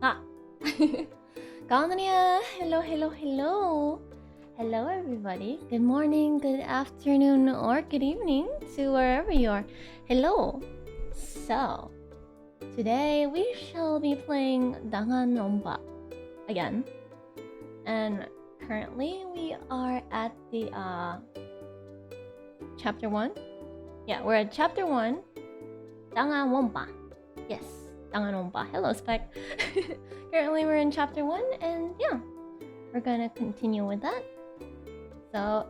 Ah. Ganria. Hello, hello, hello. Hello, everybody. Good morning, good afternoon, or good evening to wherever you are. Hello. So, today we shall be playing Danganronpa again. And currently we are at the chapter 1. Yeah, we're at chapter 1. Danganronpa. Yes, Danganronpa. Hello, Spec. Currently we're in chapter 1, and yeah, we're gonna continue with that. So,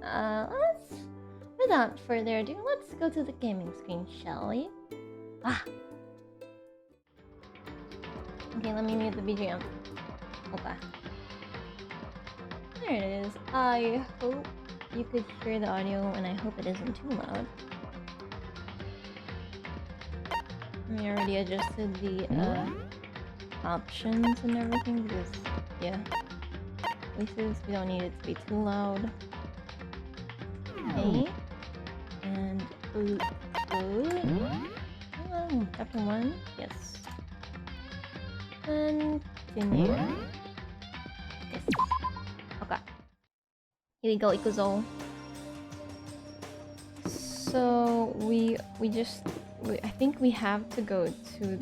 without further ado, let's go to the gaming screen, shall we? Ah! Okay, let me mute the BGM. Okay. There it is. I hope you could hear the audio, and I hope it isn't too loud. We already adjusted the options and everything because, yeah, voices, we don't need it to be too loud. Okay, and chapter 1, yes. Continue. Yes. Okay. Here we go, ikuzo. So I think we have to go to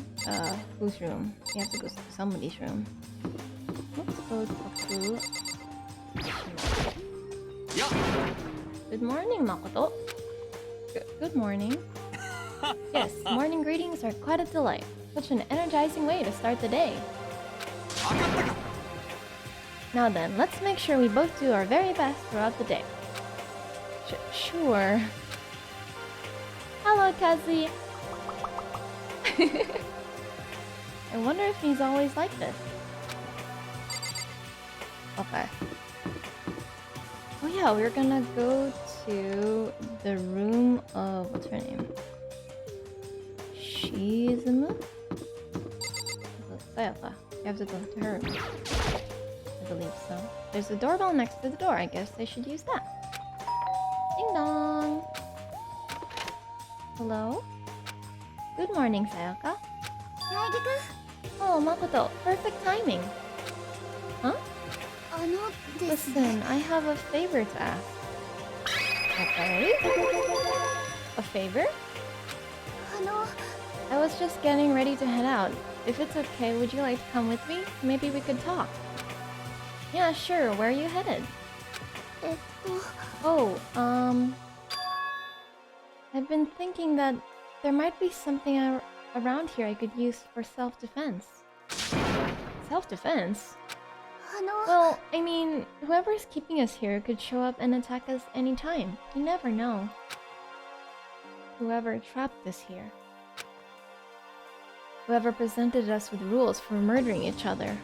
whose room? We have to go to somebody's room. Let's go talk to. Good morning, Makoto. Good morning. Yes, morning greetings are quite a delight. Such an energizing way to start the day. Now then, let's make sure we both do our very best throughout the day. Sure. Hello, Kazi. I wonder if he's always like this. Okay. Oh yeah, we're gonna go to the room of... what's her name? Shizumu? Sayaka. You have to go to her room. I believe so. There's a doorbell next to the door. I guess I should use that. Ding dong! Hello? Good morning, Sayaka. Oh, Makoto. Perfect timing. Huh? Listen, I have a favor to ask. Okay. A favor? I was just getting ready to head out. If it's okay, would you like to come with me? Maybe we could talk. Yeah, sure. Where are you headed? Oh, I've been thinking that there might be something around here I could use for self-defense. Self-defense? Well, I mean, whoever's keeping us here could show up and attack us anytime. You never know. Whoever trapped us here. Whoever presented us with rules for murdering each other.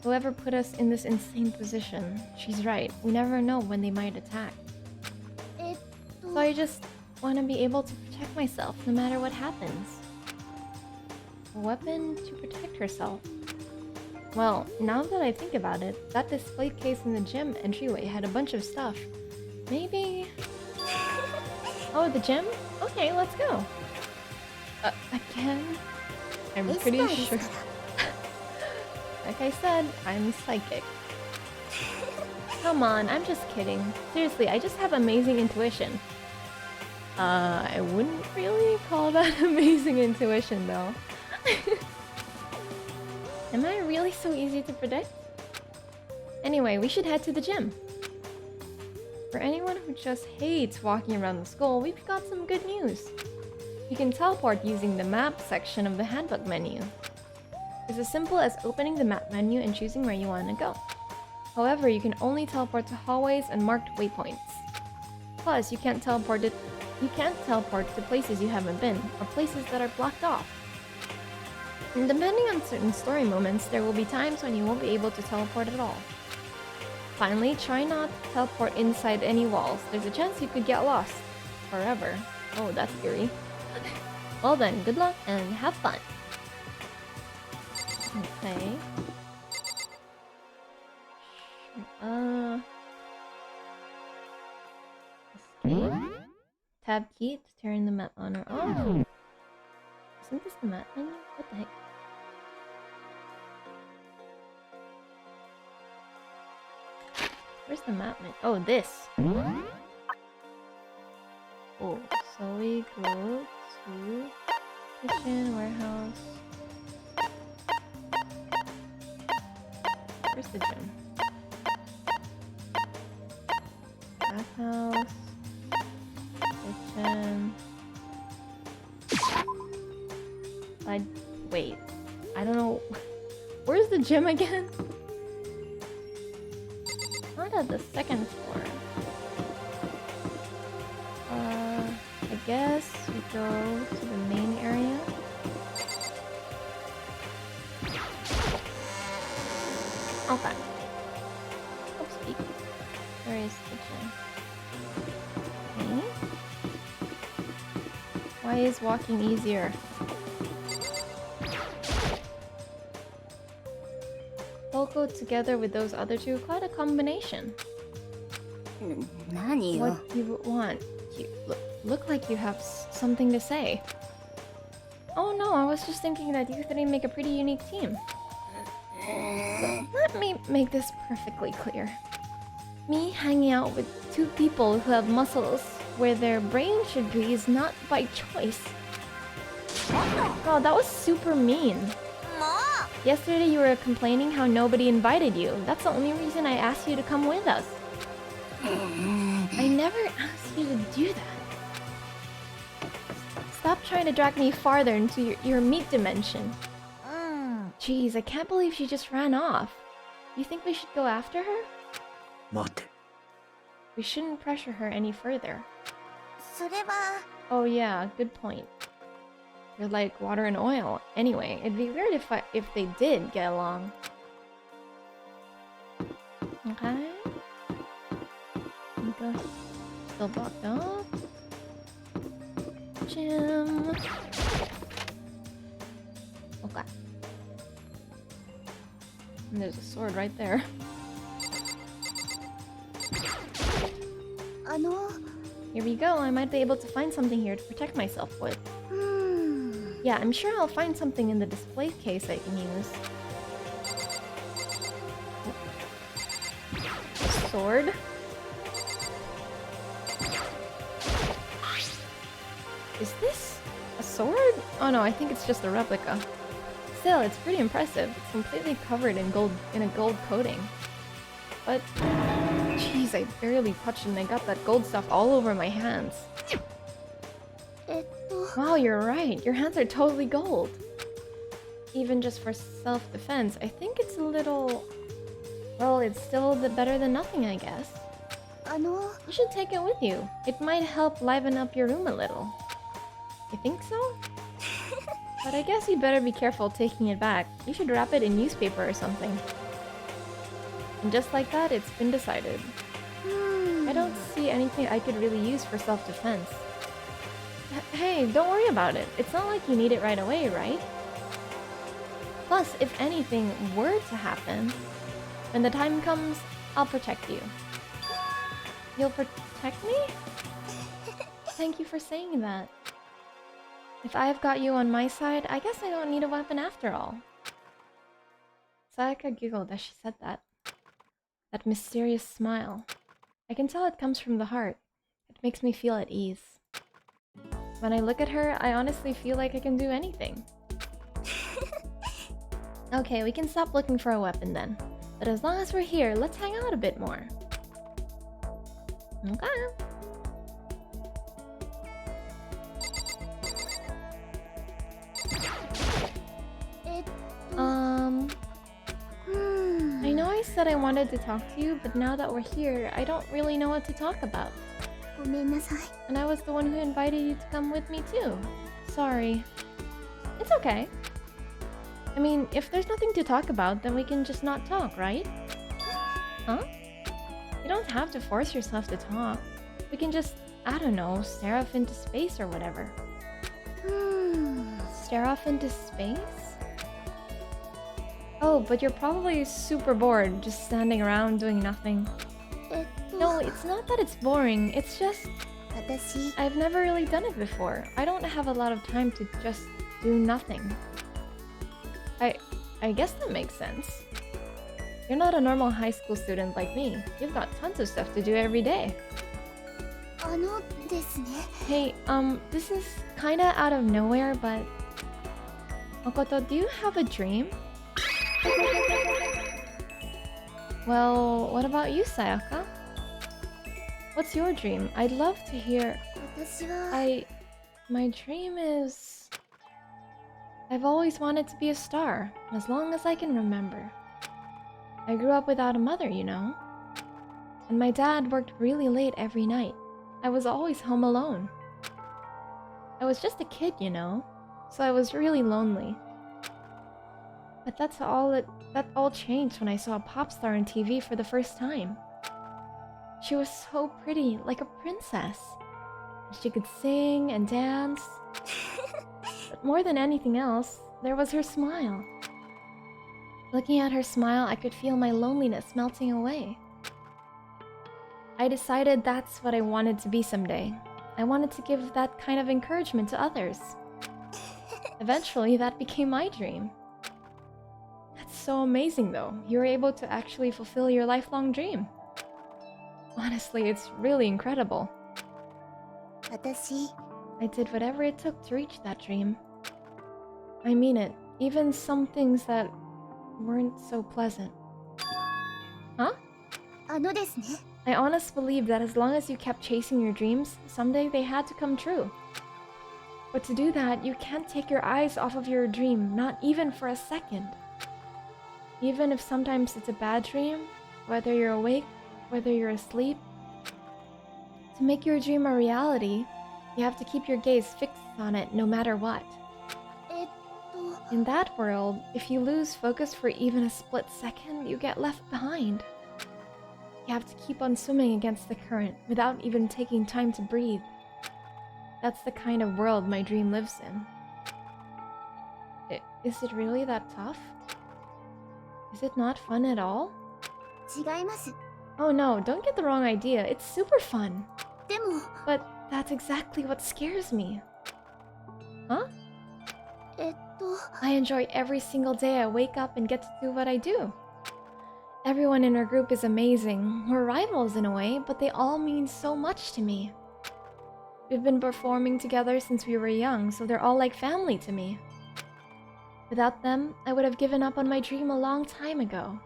Whoever put us in this insane position. She's right. We never know when they might attack. So I just want to be able to protect myself no matter what happens. A weapon to protect herself. Well, now that I think about it, that display case in the gym entryway had a bunch of stuff. Maybe... Oh, the gym? Okay, let's go. Again? I'm pretty sure. Like I said, I'm psychic. Come on, I'm just kidding. Seriously, I just have amazing intuition. I wouldn't really call that amazing intuition though. Am I really so easy to predict? Anyway, we should head to the gym. For anyone who just hates walking around the school, we've got some good news. You can teleport using the map section of the handbook menu. It's as simple as opening the map menu and choosing where you want to go. However, you can only teleport to hallways and marked waypoints. Plus, you can't teleport to places you haven't been, or places that are blocked off. And depending on certain story moments, there will be times when you won't be able to teleport at all. Finally, try not to teleport inside any walls. There's a chance you could get lost. Forever. Oh, that's scary. Well then, good luck and have fun. Okay. Escape. Tab key to turn the map on or off. Isn't this the map menu? What the heck? Where's the map? Oh, this. Oh, so we go to kitchen, warehouse. Where's the gym? Bathhouse. Kitchen. Wait. I don't know. Where's the gym again? Not at the second floor. I guess we go to the main area. Okay. Oops, where is the gym? Okay. Why is walking easier? Loco together with those other two, quite a combination. Nani? What do you want? You look like you have something to say. Oh no, I was just thinking that you three make a pretty unique team. Let me make this perfectly clear. Me hanging out with two people who have muscles where their brain should be is not by choice. Oh, that was super mean. Yesterday you were complaining how nobody invited you. That's the only reason I asked you to come with us. I never asked you to do that. Stop trying to drag me farther into your meat dimension. Jeez, I can't believe she just ran off. You think we should go after her? We shouldn't pressure her any further. Oh yeah, good point. They're like water and oil. Anyway, it'd be weird if they did get along. Okay. Still blocked off. Gym. Okay. And there's a sword right there. Here we go. I might be able to find something here to protect myself with. Yeah, I'm sure I'll find something in the display case I can use. A sword? Is this a sword? Oh no, I think it's just a replica. Still, it's pretty impressive. It's completely covered in a gold coating. But jeez, I barely touched it and I got that gold stuff all over my hands. Wow, you're right. Your hands are totally gold. Even just for self-defense, I think it's a little... Well, it's still better than nothing, I guess. You should take it with you. It might help liven up your room a little. You think so? But I guess you'd better be careful taking it back. You should wrap it in newspaper or something. And just like that, it's been decided. I don't see anything I could really use for self-defense. Hey, don't worry about it. It's not like you need it right away, right? Plus, if anything were to happen, when the time comes, I'll protect you. You'll protect me? Thank you for saying that. If I've got you on my side, I guess I don't need a weapon after all. Sayaka giggled as she said that. That mysterious smile. I can tell it comes from the heart. It makes me feel at ease. When I look at her, I honestly feel like I can do anything. Okay, we can stop looking for a weapon then. But as long as we're here, let's hang out a bit more. Okay. I know I said I wanted to talk to you, but now that we're here, I don't really know what to talk about. And I was the one who invited you to come with me too. Sorry. It's okay. I mean, if there's nothing to talk about, then we can just not talk, right? Huh? You don't have to force yourself to talk. We can just, I don't know, stare off into space or whatever. Stare off into space? Oh, but you're probably super bored, just standing around doing nothing. No, it's not that it's boring, it's just... I've never really done it before. I don't have a lot of time to just do nothing. I guess that makes sense. You're not a normal high school student like me. You've got tons of stuff to do every day. ですね。 Hey, this is kinda out of nowhere, but... Makoto, do you have a dream? Well, what about you, Sayaka? What's your dream? I'd love to hear... 私は My dream is... I've always wanted to be a star, as long as I can remember. I grew up without a mother, you know. And my dad worked really late every night. I was always home alone. I was just a kid, you know, so I was really lonely. But that all changed when I saw a pop star on TV for the first time. She was so pretty, like a princess. She could sing and dance. But more than anything else, there was her smile. Looking at her smile, I could feel my loneliness melting away. I decided that's what I wanted to be someday. I wanted to give that kind of encouragement to others. Eventually, that became my dream. That's so amazing though. You were able to actually fulfill your lifelong dream. Honestly, it's really incredible. 私 I did whatever it took to reach that dream. I mean it, even some things that weren't so pleasant. Huh? ですね。 I honestly believe that as long as you kept chasing your dreams, someday they had to come true. But to do that, you can't take your eyes off of your dream, not even for a second. Even if sometimes it's a bad dream, whether you're awake, whether you're asleep. To make your dream a reality, you have to keep your gaze fixed on it no matter what. In that world, if you lose focus for even a split second, you get left behind. You have to keep on swimming against the current without even taking time to breathe. That's the kind of world my dream lives in. Is it really that tough? Is it not fun at all? 違います。 Oh no, don't get the wrong idea. It's super fun. でも But that's exactly what scares me. Huh? I enjoy every single day I wake up and get to do what I do. Everyone in our group is amazing. We're rivals in a way, but they all mean so much to me. We've been performing together since we were young, so they're all like family to me. Without them, I would have given up on my dream a long time ago.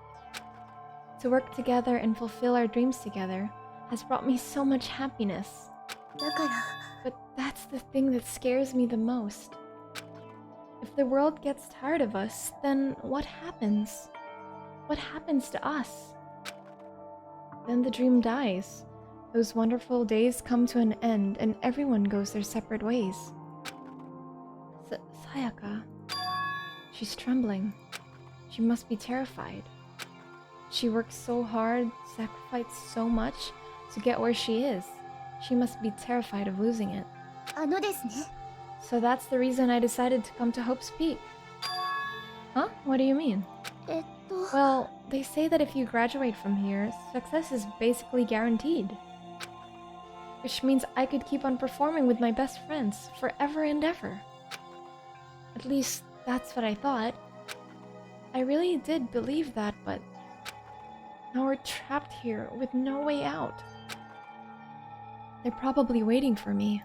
To work together and fulfill our dreams together has brought me so much happiness. だから But that's the thing that scares me the most. If the world gets tired of us, then what happens? What happens to us? Then the dream dies. Those wonderful days come to an end and everyone goes their separate ways. Sayaka. She's trembling. She must be terrified. She worked so hard, sacrificed so much to get where she is. She must be terrified of losing it. ですね。 So that's the reason I decided to come to Hope's Peak. Huh? What do you mean? Well, they say that if you graduate from here, success is basically guaranteed. Which means I could keep on performing with my best friends forever and ever. At least, that's what I thought. I really did believe that, but now we're trapped here with no way out. They're probably waiting for me.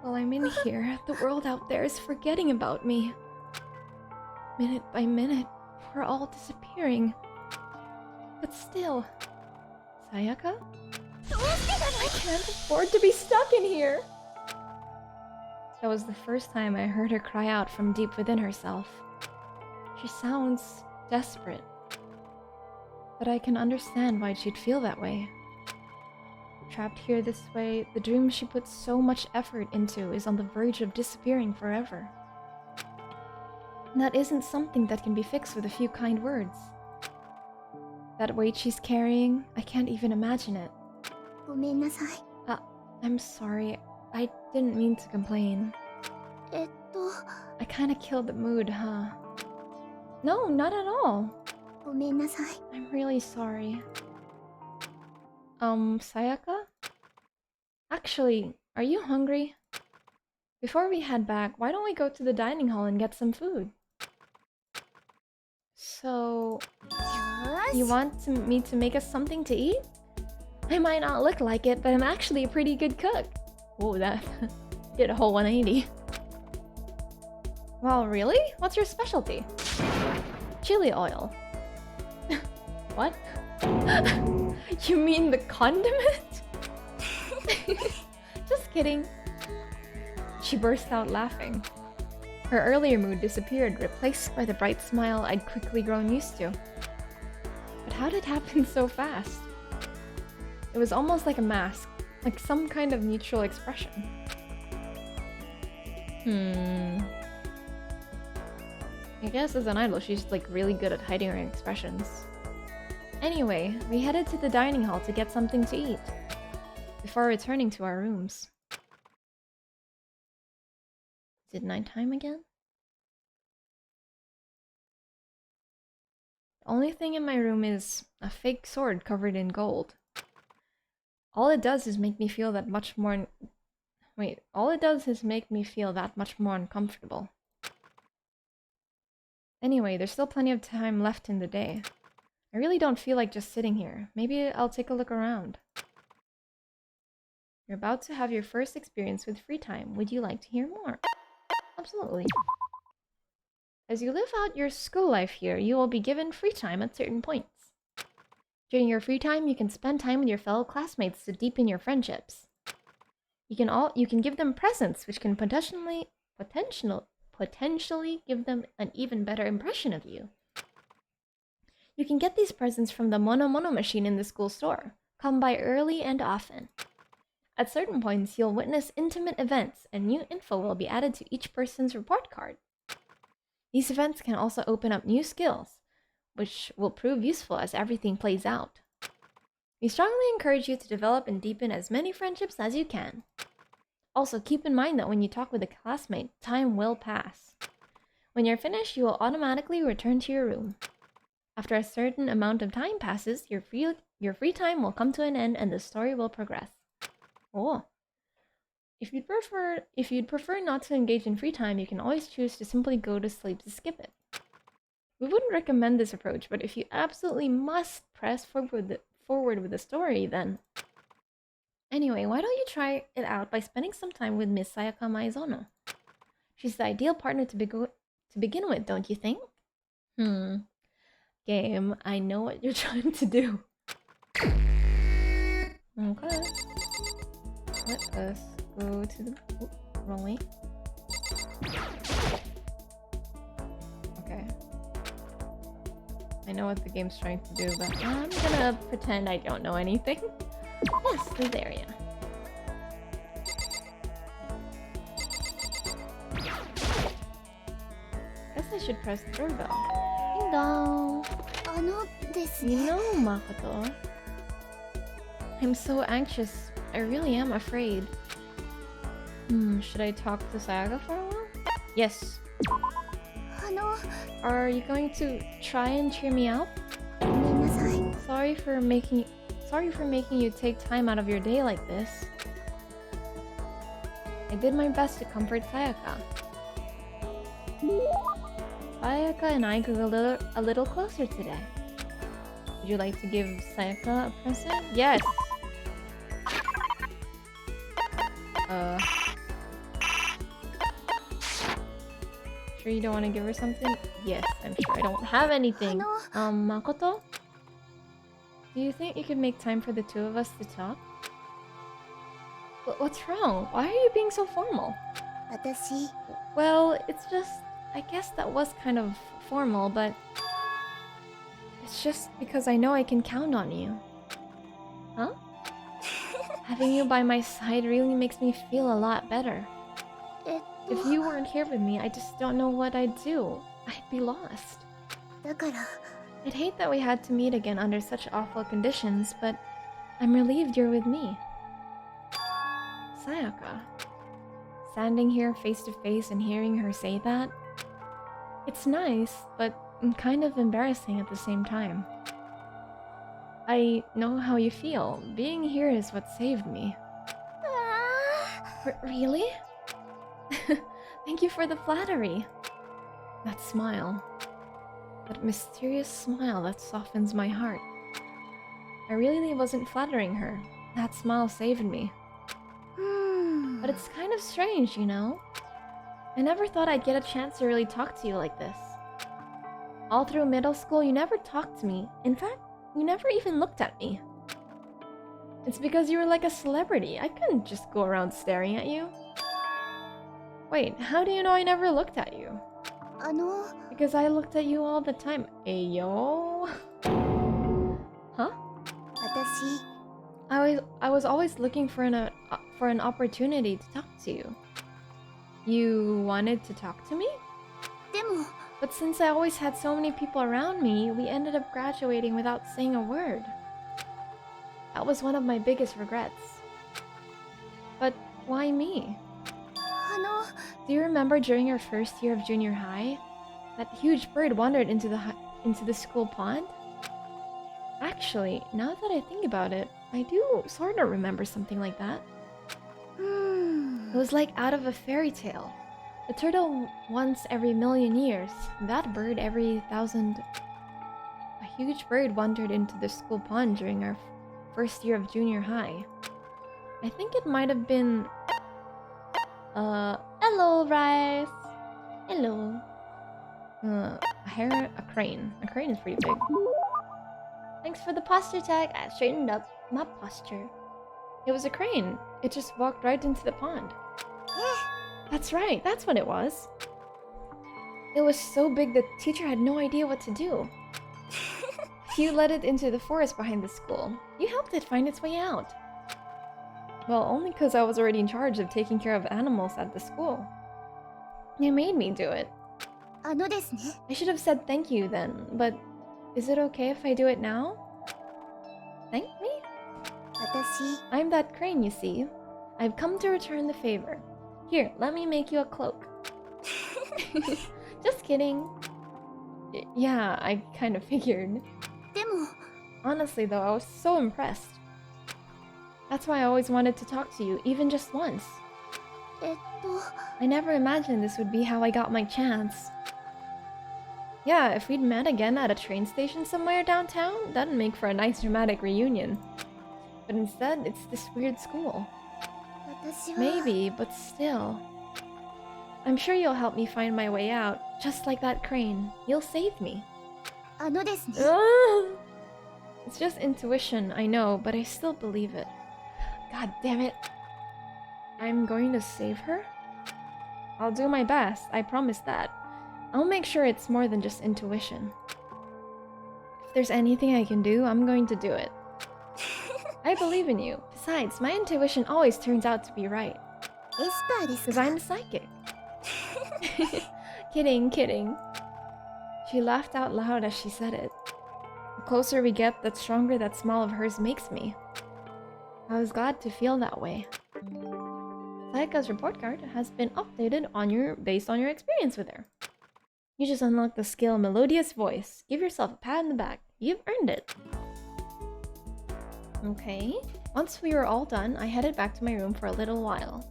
While I'm in here, the world out there is forgetting about me. Minute by minute, we're all disappearing. But still... Sayaka? I can't afford to be stuck in here! That was the first time I heard her cry out from deep within herself. She sounds desperate. But I can understand why she'd feel that way. Trapped here this way, the dream she put so much effort into is on the verge of disappearing forever. And that isn't something that can be fixed with a few kind words. That weight she's carrying, I can't even imagine it. ごめんなさい。 I'm sorry. I didn't mean to complain. えっと I kinda killed the mood, huh? No, not at all. ごめんなさい。 I'm really sorry. Sayaka? Actually, are you hungry? Before we head back, why don't we go to the dining hall and get some food? So, you よーし want me to make us something to eat? I might not look like it, but I'm actually a pretty good cook. Whoa, that did a whole 180. Well, really? What's your specialty? Chili oil. What? You mean the condiment? Just kidding. She burst out laughing. Her earlier mood disappeared, replaced by the bright smile I'd quickly grown used to. But how did it happen so fast? It was almost like a mask, like some kind of mutual expression. I guess as an idol, she's like really good at hiding her expressions. Anyway, we headed to the dining hall to get something to eat, before returning to our rooms. Is it nighttime again? The only thing in my room is a fake sword covered in gold. All it does is make me feel that much more... all it does is make me feel that much more uncomfortable. Anyway, there's still plenty of time left in the day. I really don't feel like just sitting here. Maybe I'll take a look around. You're about to have your first experience with free time. Would you like to hear more? Absolutely. As you live out your school life here, you will be given free time at certain points. During your free time, you can spend time with your fellow classmates to deepen your friendships. You can give them presents, which can potentially give them an even better impression of you. You can get these presents from the Mono machine in the school store. Come by early and often. At certain points, you'll witness intimate events, and new info will be added to each person's report card. These events can also open up new skills, which will prove useful as everything plays out. We strongly encourage you to develop and deepen as many friendships as you can. Also, keep in mind that when you talk with a classmate, time will pass. When you're finished, you will automatically return to your room. After a certain amount of time passes, your free time will come to an end and the story will progress. Oh. If you'd prefer not to engage in free time, you can always choose to simply go to sleep to skip it. We wouldn't recommend this approach, but if you absolutely must press forward with the story, then... Anyway, why don't you try it out by spending some time with Miss Sayaka Maizono? She's the ideal partner to begin with, don't you think? Game, I know what you're trying to do. Okay. Let us go to the... wrong way. Okay. I know what the game's trying to do, but I'm gonna pretend I don't know anything. Yes, this area. Guess I should press the doorbell. Ding dong! You know, Makoto, I'm so anxious. I really am afraid. Should I talk to Sayaka for a while? Yes. Are you going to try and cheer me up? Sorry for making you take time out of your day like this. I did my best to comfort Sayaka. Sayaka and I grew a little closer today. Would you like to give Sayaka a present? Yes! Sure you don't want to give her something? Yes, I'm sure I don't have anything. Makoto? Do you think you could make time for the two of us to talk? What's wrong? Why are you being so formal? Well, it's just... I guess that was kind of formal, but... It's just because I know I can count on you. Huh? Having you by my side really makes me feel a lot better. If you weren't here with me, I just don't know what I'd do. I'd be lost. I'd hate that we had to meet again under such awful conditions, but I'm relieved you're with me. Sayaka. Standing here face to face and hearing her say that, it's nice, but kind of embarrassing at the same time. I know how you feel. Being here is what saved me. Really? Thank you for the flattery. That smile. That mysterious smile that softens my heart. I really wasn't flattering her. That smile saved me. But it's kind of strange, you know? I never thought I'd get a chance to really talk to you like this. All through middle school, you never talked to me. In fact, you never even looked at me. It's because you were like a celebrity. I couldn't just go around staring at you. Wait, how do you know I never looked at you? Because I looked at you all the time. Ayo? Huh? I was always looking for an opportunity to talk to you. You wanted to talk to me? But since I always had so many people around me, we ended up graduating without saying a word. That was one of my biggest regrets. But why me? Do you remember during your first year of junior high? That huge bird wandered into the school pond? Actually, now that I think about it, I do sort of remember something like that. It was like out of a fairy tale. The turtle once every million years, that bird every 1,000. A huge bird wandered into the school pond during our first year of junior high. I think it might have been... hello, Rice! Hello. A crane. A crane is pretty big. Thanks for the posture tag. I straightened up my posture. It was a crane. It just walked right into the pond. That's right, that's what it was. It was so big the teacher had no idea what to do. You led it into the forest behind the school. You helped it find its way out. Well, only because I was already in charge of taking care of animals at the school. You made me do it. I should have said thank you then, but is it okay if I do it now? Thank me? I'm that crane, you see. I've come to return the favor. Here, let me make you a cloak. Just kidding. Yeah, I kind of figured. Honestly though, I was so impressed. That's why I always wanted to talk to you, even just once. I never imagined this would be how I got my chance. Yeah, if we'd met again at a train station somewhere downtown, that'd make for a nice dramatic reunion. But instead, it's this weird school. Maybe, but still. I'm sure you'll help me find my way out, just like that crane. You'll save me. It's just intuition, I know, but I still believe it. God damn it. I'm going to save her? I'll do my best, I promise that. I'll make sure it's more than just intuition. If there's anything I can do, I'm going to do it. I believe in you. Besides, my intuition always turns out to be right. Because I'm psychic. Kidding. She laughed out loud as she said it. The closer we get, the stronger that smile of hers makes me. I was glad to feel that way. Sayaka's report card has been updated based on your experience with her. You just unlocked the skill Melodious Voice. Give yourself a pat on the back. You've earned it. Okay. Once we were all done, I headed back to my room for a little while.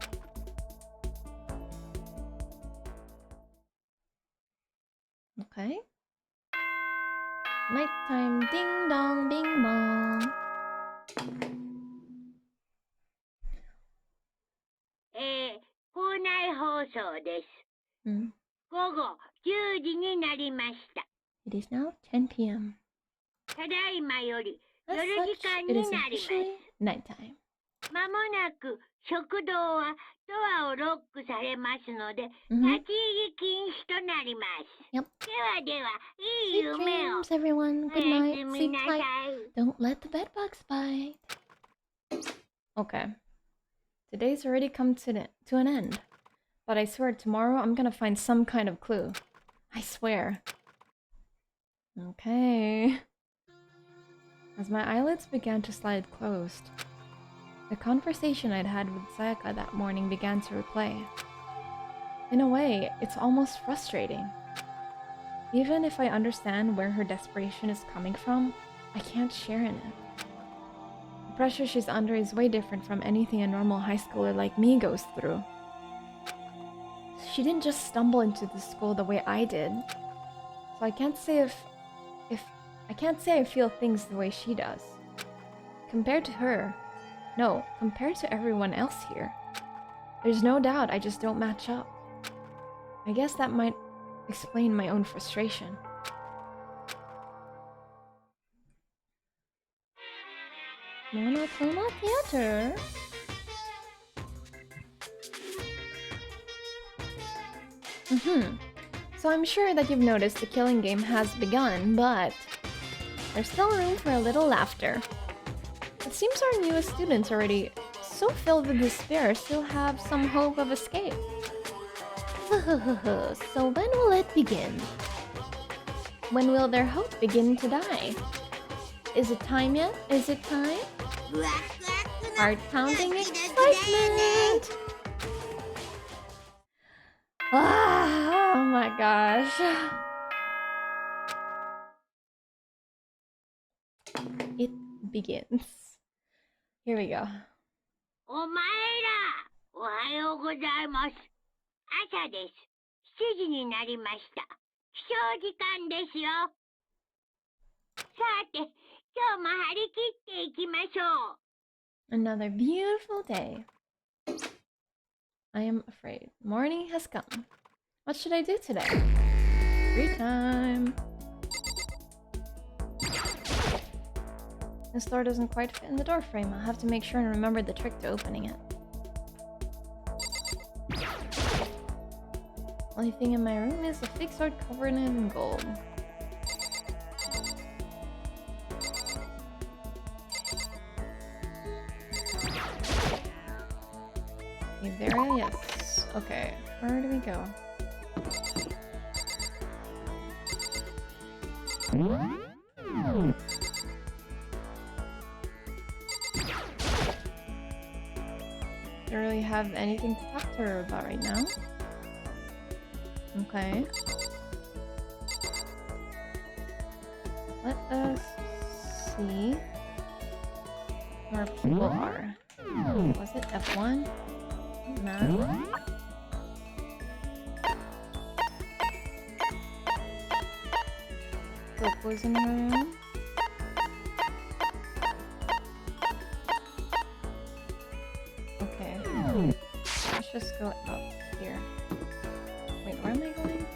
Okay. Nighttime ding dong bing bong. 校内放送です。午後10時になりました。It is now 10 p.m. ただいまより As 夜時 such, 間 it に is なります。 officially nighttime. まもなく食堂はドアをロックされますので、立ち入り禁止となります。 Yep. では、いい Sweet 夢を。 dreams, everyone. お Good や night. すみ Sleep な tight. さい。 Don't let the bedbugs bite. Okay. Today's already come to an end. But I swear tomorrow I'm gonna find some kind of clue. I swear. Okay. As my eyelids began to slide closed, the conversation I'd had with Sayaka that morning began to replay. In a way, it's almost frustrating. Even if I understand where her desperation is coming from, I can't share in it. The pressure she's under is way different from anything a normal high schooler like me goes through. She didn't just stumble into the school the way I did, so I can't say if I can't say I feel things the way she does. Compared to her, no, compared to everyone else here, there's no doubt I just don't match up. I guess that might explain my own frustration. Monoclonal theater? So I'm sure that you've noticed the killing game has begun, but there's still room for a little laughter. It seems our newest students already so filled with despair still have some hope of escape. So when will it begin? When will their hope begin to die? Is it time yet? Is it time? Heart-pounding excitement! Ah, oh my gosh. It begins. Here we go. お前ら、おはようございます。朝です。7時になりました。起床時間ですよ。さて、今日も張り切っていきましょう。 Another beautiful day. I am afraid. Morning has come. What should I do today? Free time. This door doesn't quite fit in the door frame. I'll have to make sure and remember the trick to opening it. Only thing in my room is a fake sword covered in gold. There, yes. Okay, where do we go? Don't really have anything to talk to her about right now. Okay. Let us see where people are. Was it F1? No. Coco's in her room. Okay. Let's just go up here. Wait, where am I going?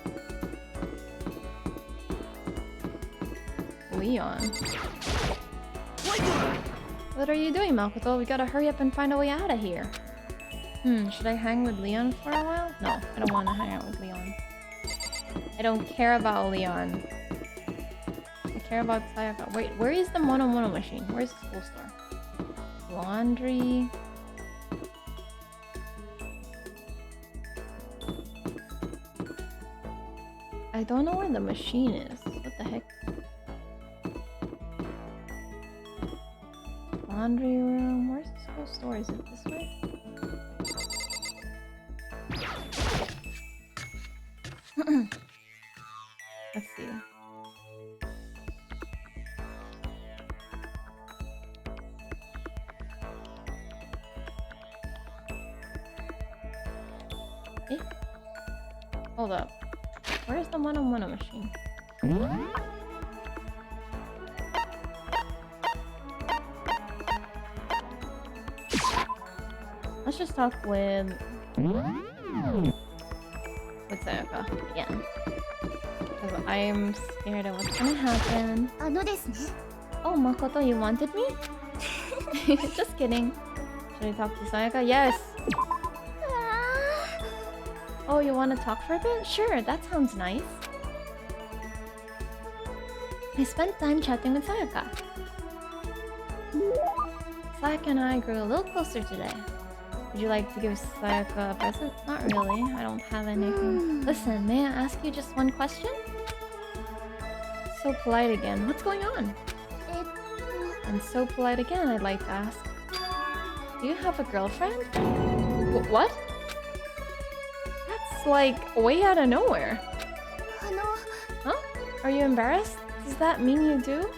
Leon. What are you doing, Makoto? We gotta hurry up and find a way out of here. Should I hang with Leon for a while? No, I don't want to hang out with Leon. I don't care about Leon. I care about Sayaka. Wait, where is the Mono machine? Where's the school store? Laundry. I don't know where the machine is. What the heck? Laundry room. Where's the school store? Is it this way? Let's see. Eh? Hold up. Where's the Mono machine? Let's just talk with Sayaka again. Because I'm scared of what's gonna happen. ですね。 Oh, Makoto, you wanted me? Just kidding. Should I talk to Sayaka? Yes! Oh, you want to talk for a bit? Sure, that sounds nice. I spent time chatting with Sayaka. Sayaka and I grew a little closer today. Would you like to give Sayaka a present? Not really. I don't have anything. Listen, may I ask you just one question? So polite again. What's going on? And so polite again, I'd like to ask. Do you have a girlfriend? What? That's like way out of nowhere. Huh? Are you embarrassed? Does that mean you do?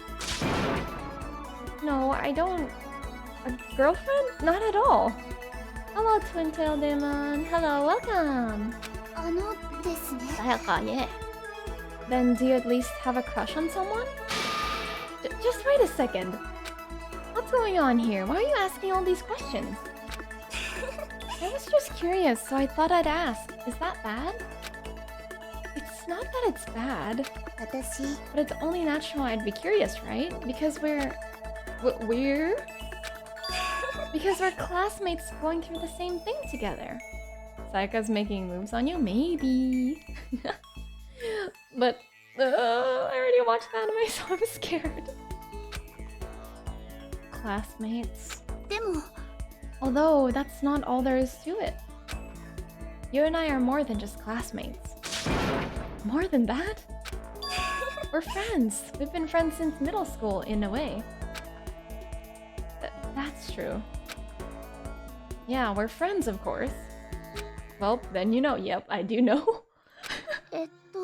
No, I don't. A girlfriend? Not at all. Hello, Twin Tail Demon. Hello, welcome. ですね。 Sayaka, yeah. Then do you at least have a crush on someone? Just wait a second. What's going on here? Why are you asking all these questions? I was just curious, so I thought I'd ask. Is that bad? It's not that it's bad, 私 but it's only natural I'd be curious, right? Because we're because we're classmates going through the same thing together. Sayaka's making moves on you? Maybe. But I already watched the anime, so I'm scared. Classmates. でも Although, that's not all there is to it. You and I are more than just classmates. More than that? We're friends. We've been friends since middle school, in a way. That's true. Yeah, we're friends, of course. Well, then you know. Yep, I do know. えっと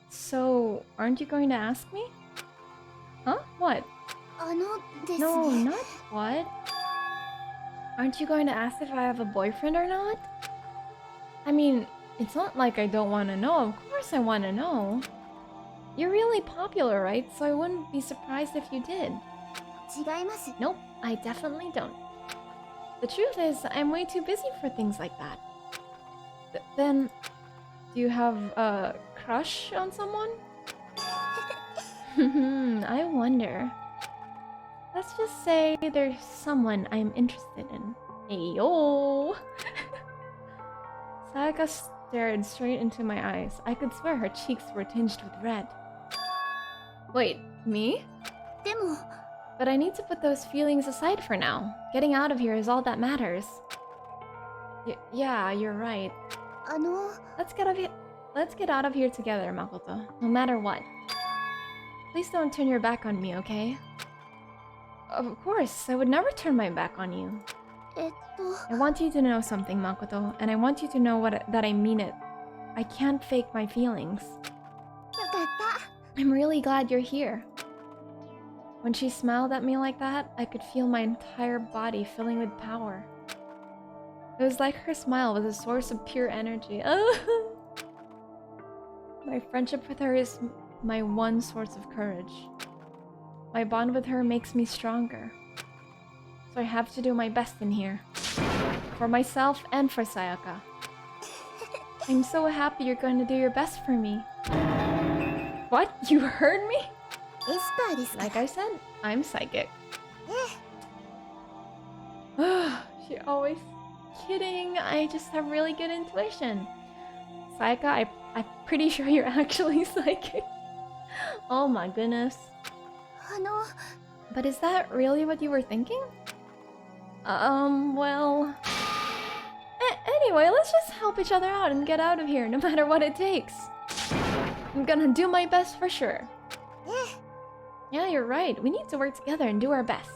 So, aren't you going to ask me? Huh? What? あのです No, ね not what? Aren't you going to ask if I have a boyfriend or not? I mean, it's not like I don't want to know. Of course I want to know. You're really popular, right? So I wouldn't be surprised if you did. 違います Nope, I definitely don't. The truth is, I'm way too busy for things like that. Then, do you have a crush on someone? I wonder. Let's just say there's someone I'm interested in. Ayo! Sayaka stared straight into my eyes. I could swear her cheeks were tinged with red. Wait, me? でも But I need to put those feelings aside for now. Getting out of here is all that matters. Yeah, you're right. あの Let's get out of here together, Makoto. No matter what. Please don't turn your back on me, okay? Of course, I would never turn my back on you. えっと I want you to know something, Makoto, and I want you to know that I mean it. I can't fake my feelings. よかった I'm really glad you're here. When she smiled at me like that, I could feel my entire body filling with power. It was like her smile was a source of pure energy. My friendship with her is my one source of courage. My bond with her makes me stronger. So I have to do my best in here. For myself and for Sayaka. I'm so happy you're going to do your best for me. What? You heard me? エスパーですか Like I said, I'm psychic. She always kidding. I just have really good intuition. Sayaka, I'm pretty sure you're actually psychic. Oh my goodness. あの But is that really what you were thinking? Well... Anyway, let's just help each other out and get out of here, no matter what it takes. I'm gonna do my best for sure. Yeah, you're right. We need to work together and do our best.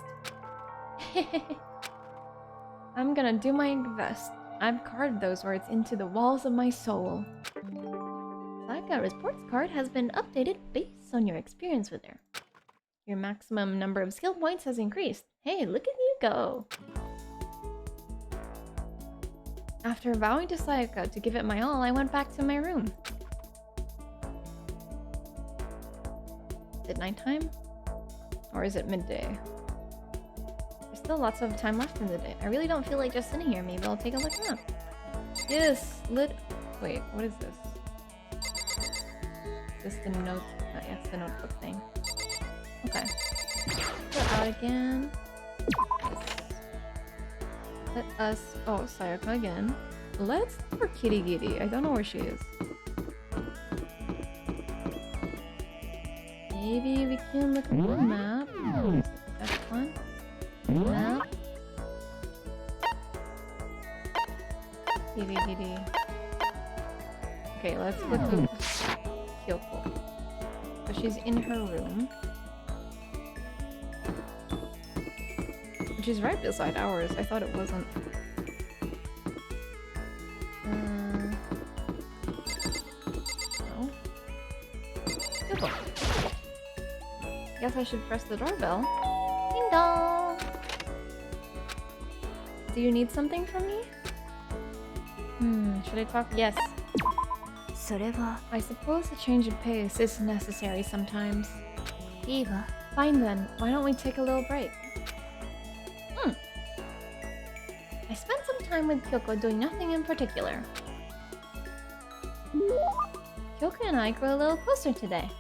I'm gonna do my best. I've carved those words into the walls of my soul. Sayaka reports card has been updated based on your experience with her. Your maximum number of skill points has increased. Hey, look at you go! After vowing to Sayaka to give it my all, I went back to my room. Is it nighttime? Or is it midday? There's still lots of time left in the day. I really don't feel like just sitting here. Maybe I'll take a look around. Yes, wait, what is this? Is this the note? Oh, yeah, it's the notebook thing. Okay. Go out again. Let us... Oh, Sayaka again. Let's look for Kirigiri. I don't know where she is. Maybe we can look at the map. That's one. Map. Kirigiri. Okay, let's go to Kyoko. So she's in her room. Which is right beside ours. I thought it wasn't. No. Kyoko. Guess I should press the doorbell. Ding dong! Do you need something from me? Should I talk? Yes. それは I suppose a change of pace is necessary sometimes. いいわ Fine then, why don't we take a little break? I spent some time with Kyoko doing nothing in particular. Kyoko and I grew a little closer today.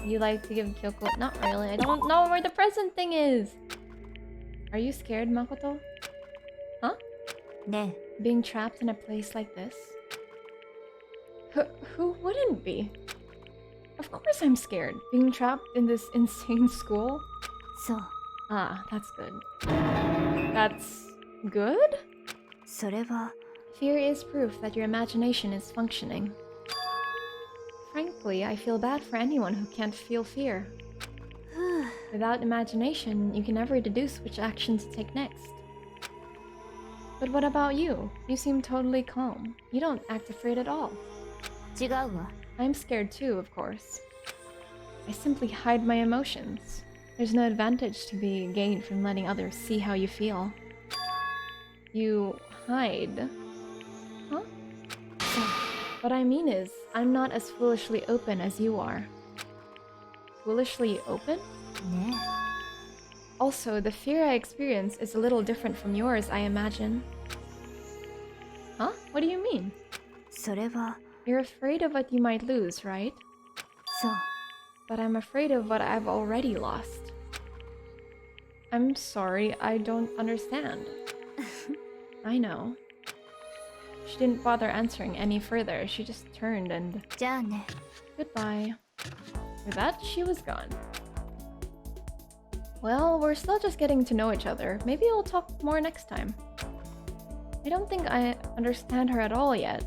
You like to give Kyoko... Not really, I don't know where the present thing is! Are you scared, Makoto? Huh? Ne. Being trapped in a place like this? Who wouldn't be? Of course I'm scared. Being trapped in this insane school? So. Ah, that's good. That's... good? それは Fear is proof that your imagination is functioning. Frankly, I feel bad for anyone who can't feel fear. Without imagination, you can never deduce which actions to take next. But what about you? You seem totally calm. You don't act afraid at all. 違うわ I'm scared too, of course. I simply hide my emotions. There's no advantage to be gained from letting others see how you feel. You hide? Huh? What I mean is, I'm not as foolishly open as you are. Foolishly open? ね Also, the fear I experience is a little different from yours, I imagine. Huh? What do you mean? それは You're afraid of what you might lose, right? そう But I'm afraid of what I've already lost. I'm sorry, I don't understand. I know. She didn't bother answering any further. She just turned and... じゃあね Goodbye. With that, she was gone. Well, we're still just getting to know each other. Maybe we'll talk more next time. I don't think I understand her at all yet.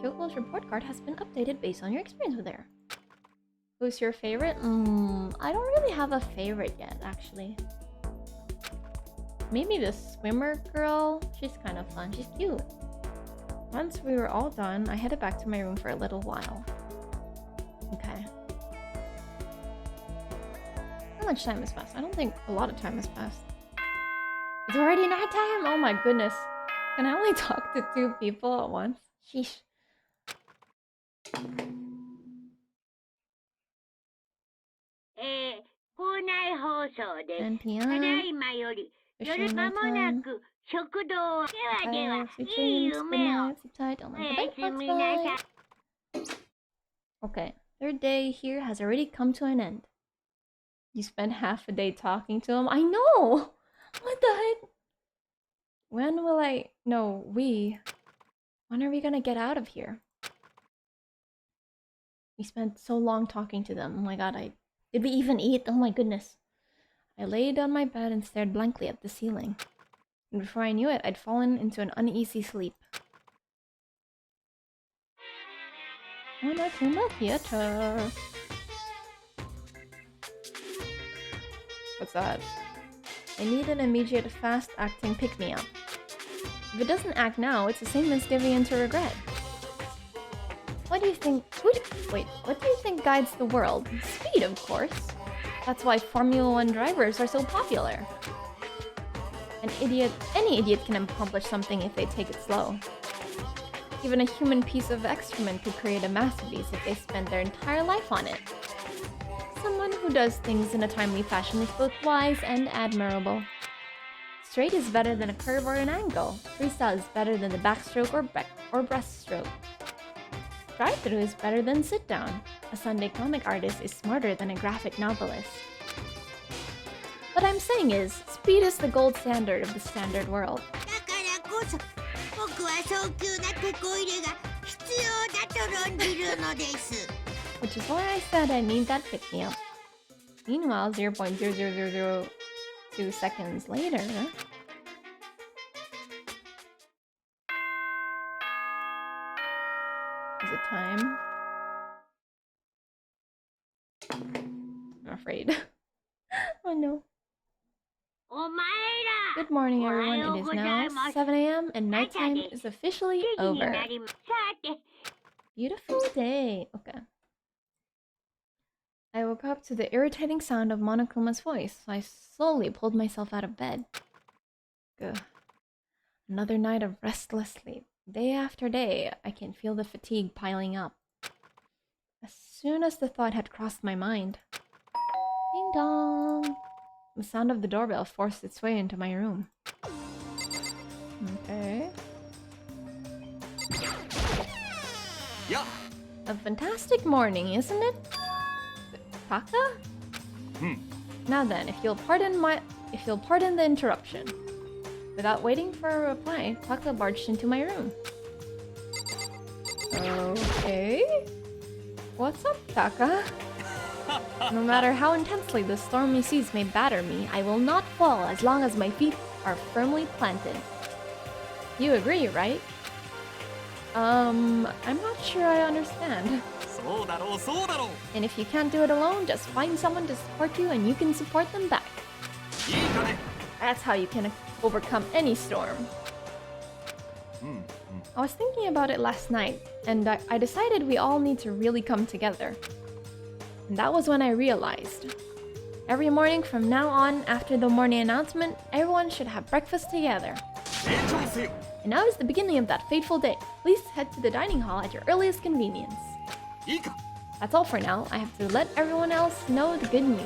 Kyoko's report card has been updated based on your experience with her. Who's your favorite? I don't really have a favorite yet, actually. Maybe the swimmer girl? She's kind of fun. She's cute. Once we were all done, I headed back to my room for a little while. Okay. How much time has passed? I don't think a lot of time has passed. It's already night time? Oh my goodness. Can I only talk to 2 people at once? Sheesh. Eh, 校内放送です。 10 た p.m. だいまより、夜間もなく食堂を。ではでは、いい夢を。 Okay, their day here has already come to an end. You spent half a day talking to him? I know! What the heck? When will I... No, we... When are we gonna get out of here? We spent so long talking to them. Oh my god, Did we even eat? Oh my goodness. I laid on my bed and stared blankly at the ceiling. And before I knew it, I'd fallen into an uneasy sleep. Monokuma Theater. What's that? I need an immediate fast-acting pick-me-up. If it doesn't act now, it's the same as giving in to regret. What do you think... Wait, what do you think guides the world? Speed, of course. That's why Formula 1 drivers are so popular. Any idiot can accomplish something if they take it slow. Even a human piece of excrement could create a masterpiece if they spent their entire life on it. Someone who does things in a timely fashion is both wise and admirable. Straight is better than a curve or an angle. Freestyle is better than the backstroke or breaststroke. Drive-through is better than sit-down. A Sunday comic artist is smarter than a graphic novelist. What I'm saying is, speed is the gold standard of the standard world. だからこそ、僕は早急なテコ入れが必要だと論じるのです。 Which is why I said I need that pick-me-up. Meanwhile, 0.00002 seconds later... Is it time? I'm afraid. Oh no. お前ら Good morning, everyone. It is now 7 a.m. and nighttime is officially 7時に over. なります。さて、 Beautiful day. Okay. I woke up to the irritating sound of Monokuma's voice, so I slowly pulled myself out of bed. Ugh. Another night of restless sleep. Day after day, I can feel the fatigue piling up. As soon as the thought had crossed my mind... Ding dong. The sound of the doorbell forced its way into my room. Okay. Yeah. A fantastic morning, isn't it? Taka? Now then, if you'll pardon the interruption. Without waiting for a reply, Taka barged into my room. Okay. What's up, Taka? No matter how intensely the stormy seas may batter me, I will not fall as long as my feet are firmly planted. You agree, right? I'm not sure I understand. And if you can't do it alone, just find someone to support you and you can support them back. That's how you can overcome any storm. I was thinking about it last night, and I decided we all need to really come together. And that was when I realized. Every morning from now on, after the morning announcement, everyone should have breakfast together. And now is the beginning of that fateful day. Please head to the dining hall at your earliest convenience. That's all for now. I have to let everyone else know the good news.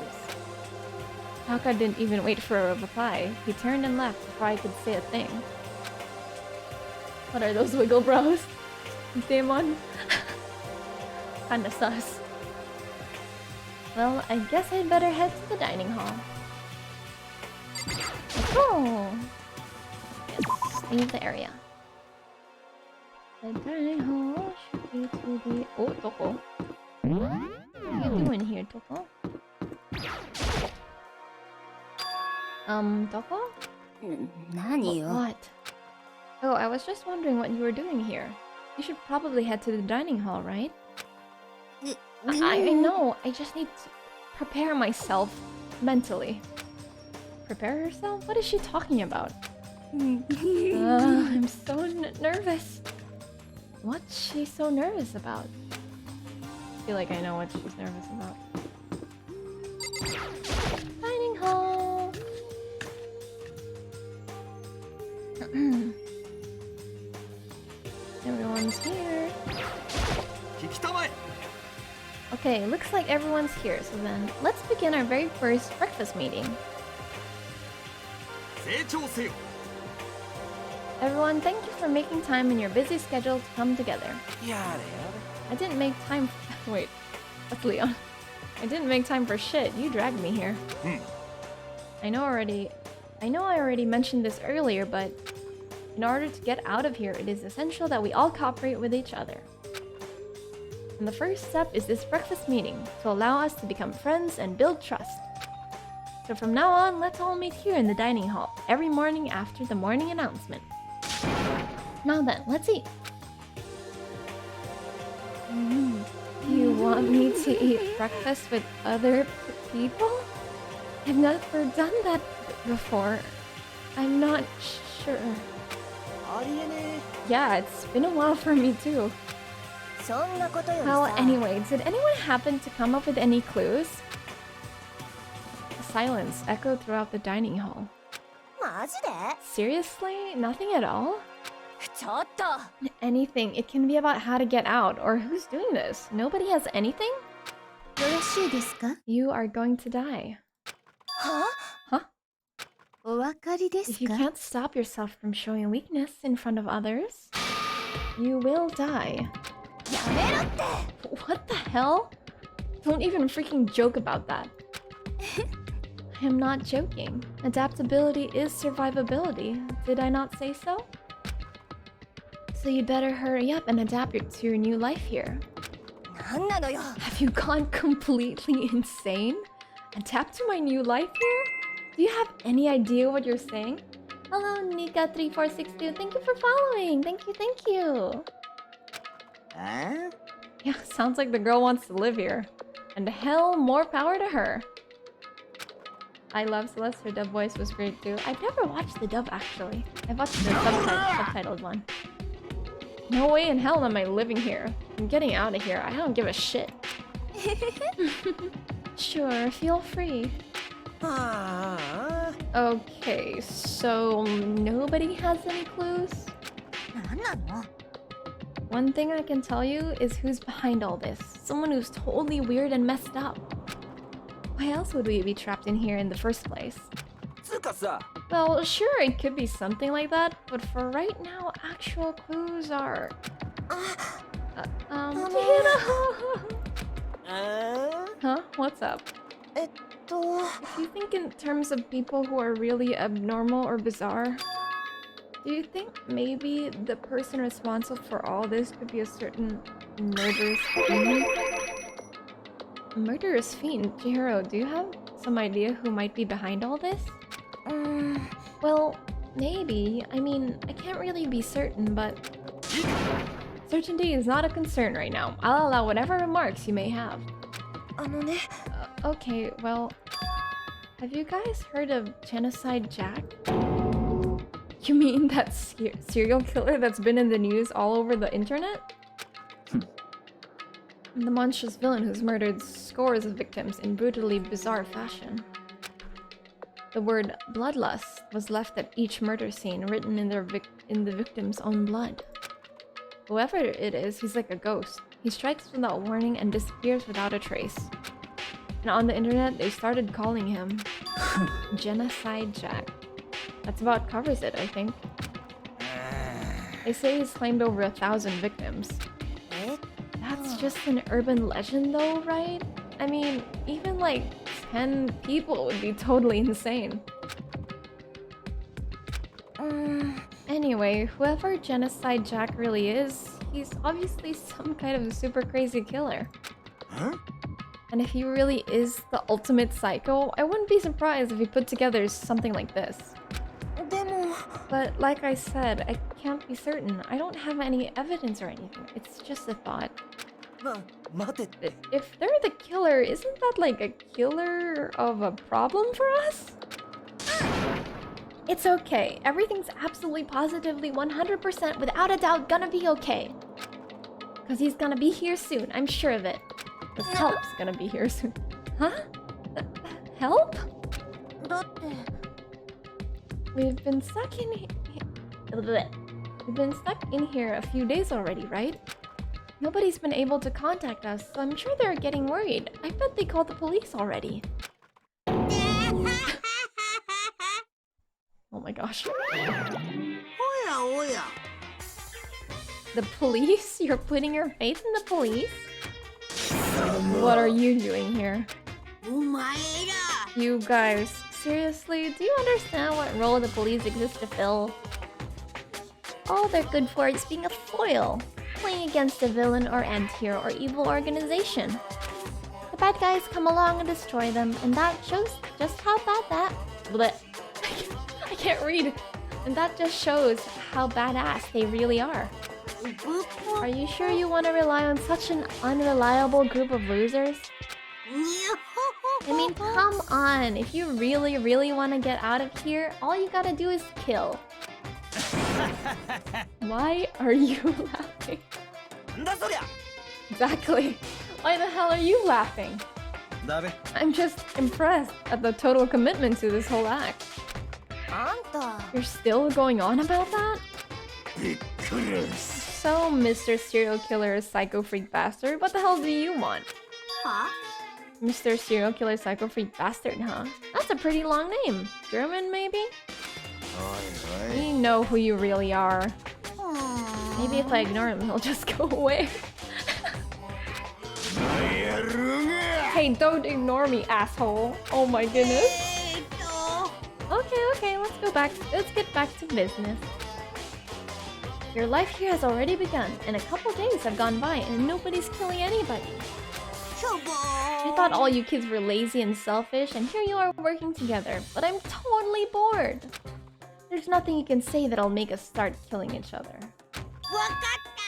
Taka didn't even wait for a reply. He turned and left before I could say a thing. What are those wiggle brows? Demon? Kinda sus. Well, I guess I'd better head to the dining hall. Oh! Yes, leave the area. The dining hall should be to the... Oh, Toko. What are you doing here, Toko? Toko? What? Oh, I was just wondering what you were doing here. You should probably head to the dining hall, right? I know, I just need to prepare myself mentally. Prepare herself? What is she talking about? I'm so nervous. What's she so nervous about? I feel like I know what she's nervous about. Dining hall! Everyone's here. Okay, looks like everyone's here, so then let's begin our very first breakfast meeting. Everyone, thank you for making time in your busy schedule to come together. I didn't make time... Wait, that's Leon. I didn't make time for shit. You dragged me here. I know I already mentioned this earlier, but in order to get out of here, it is essential that we all cooperate with each other. And the first step is this breakfast meeting to allow us to become friends and build trust. So from now on, let's all meet here in the dining hall every morning after the morning announcement. Now then, let's eat. You want me to eat breakfast with other people? I've never done that before. I'm not sure. Yeah, it's been a while for me too. Well, anyway, did anyone happen to come up with any clues? Silence echoed throughout the dining hall. Seriously? Nothing at all? Anything. It can be about how to get out, or who's doing this. Nobody has anything? You are going to die. Huh? If you can't stop yourself from showing weakness in front of others, you will die. What the hell? Don't even freaking joke about that. I am not joking. Adaptability is survivability. Did I not say so? So you'd better hurry up and adapt to your new life here. Have you gone completely insane? Adapt to my new life here? Do you have any idea what you're saying? Hello, Nika3462. Thank you for following. Thank you. Yeah, sounds like the girl wants to live here. And hell, more power to her. I love Celeste. Her dub voice was great too. I've never watched the dub actually. I've watched the subtitled one. No way in hell am I living here. I'm getting out of here. I don't give a shit. Sure, feel free. Okay, so nobody has any clues? One thing I can tell you is who's behind all this. Someone who's totally weird and messed up. Why else would we be trapped in here in the first place? つうかさ、 Well, sure, it could be something like that, but for right now, actual clues are... Huh? What's up? If you think in terms of people who are really abnormal or bizarre, do you think maybe the person responsible for all this could be a certain murderous fiend? Murderous fiend? Chihiro, do you have some idea who might be behind all this? Well, maybe. I mean, I can't really be certain, but... Certainty is not a concern right now. I'll allow whatever remarks you may have. Okay, well... Have you guys heard of Genocide Jack? You mean that serial killer that's been in the news all over the internet? The monstrous villain who's murdered scores of victims in brutally bizarre fashion. The word bloodlust was left at each murder scene, written in the victim's own blood. Whoever it is, he's like a ghost. He strikes without warning and disappears without a trace. And on the internet, they started calling him Genocide Jack. That's about covers it, I think. They say he's claimed over 1,000 victims. That's just an urban legend though, right? I mean, even like 10 people would be totally insane. Anyway, whoever Genocide Jack really is, he's obviously some kind of super crazy killer. Huh? And if he really is the ultimate psycho, I wouldn't be surprised if he put together something like this. But like I said, I can't be certain. I don't have any evidence or anything. It's just a thought. If they're the killer, isn't that like a killer of a problem for us? It's okay. Everything's absolutely positively 100% without a doubt gonna be okay. Cause he's gonna be here soon, I'm sure of it. The help's gonna be here soon. Huh? Help? We've been stuck in here a few days already, right? Nobody's been able to contact us, so I'm sure they're getting worried. I bet they called the police already. Oh my gosh. The police? You're putting your faith in the police? What are you doing here? You guys, seriously, do you understand what role the police exist to fill? All they're good for is being a foil, playing against a villain or anti-hero or evil organization. The bad guys come along and destroy them, and that shows just how bad that... Blech. I can't read. And that just shows how badass they really are. Are you sure you want to rely on such an unreliable group of losers? I mean, come on. If you really, really want to get out of here, all you gotta do is kill. Why are you laughing? Exactly. Why the hell are you laughing? I'm just impressed at the total commitment to this whole act. You're still going on about that? So, Mr. Serial Killer Psycho Freak Bastard, what the hell do you want? Huh? Mr. Serial Killer Psycho Freak Bastard, huh? That's a pretty long name. German, maybe? We know who you really are. Maybe if I ignore him, he'll just go away. Hey, don't ignore me, asshole. Oh my goodness. Okay, let's go back. Let's get back to business. Your life here has already begun, and a couple days have gone by, and nobody's killing anybody. I thought all you kids were lazy and selfish, and here you are working together, but I'm totally bored. There's nothing you can say that'll make us start killing each other.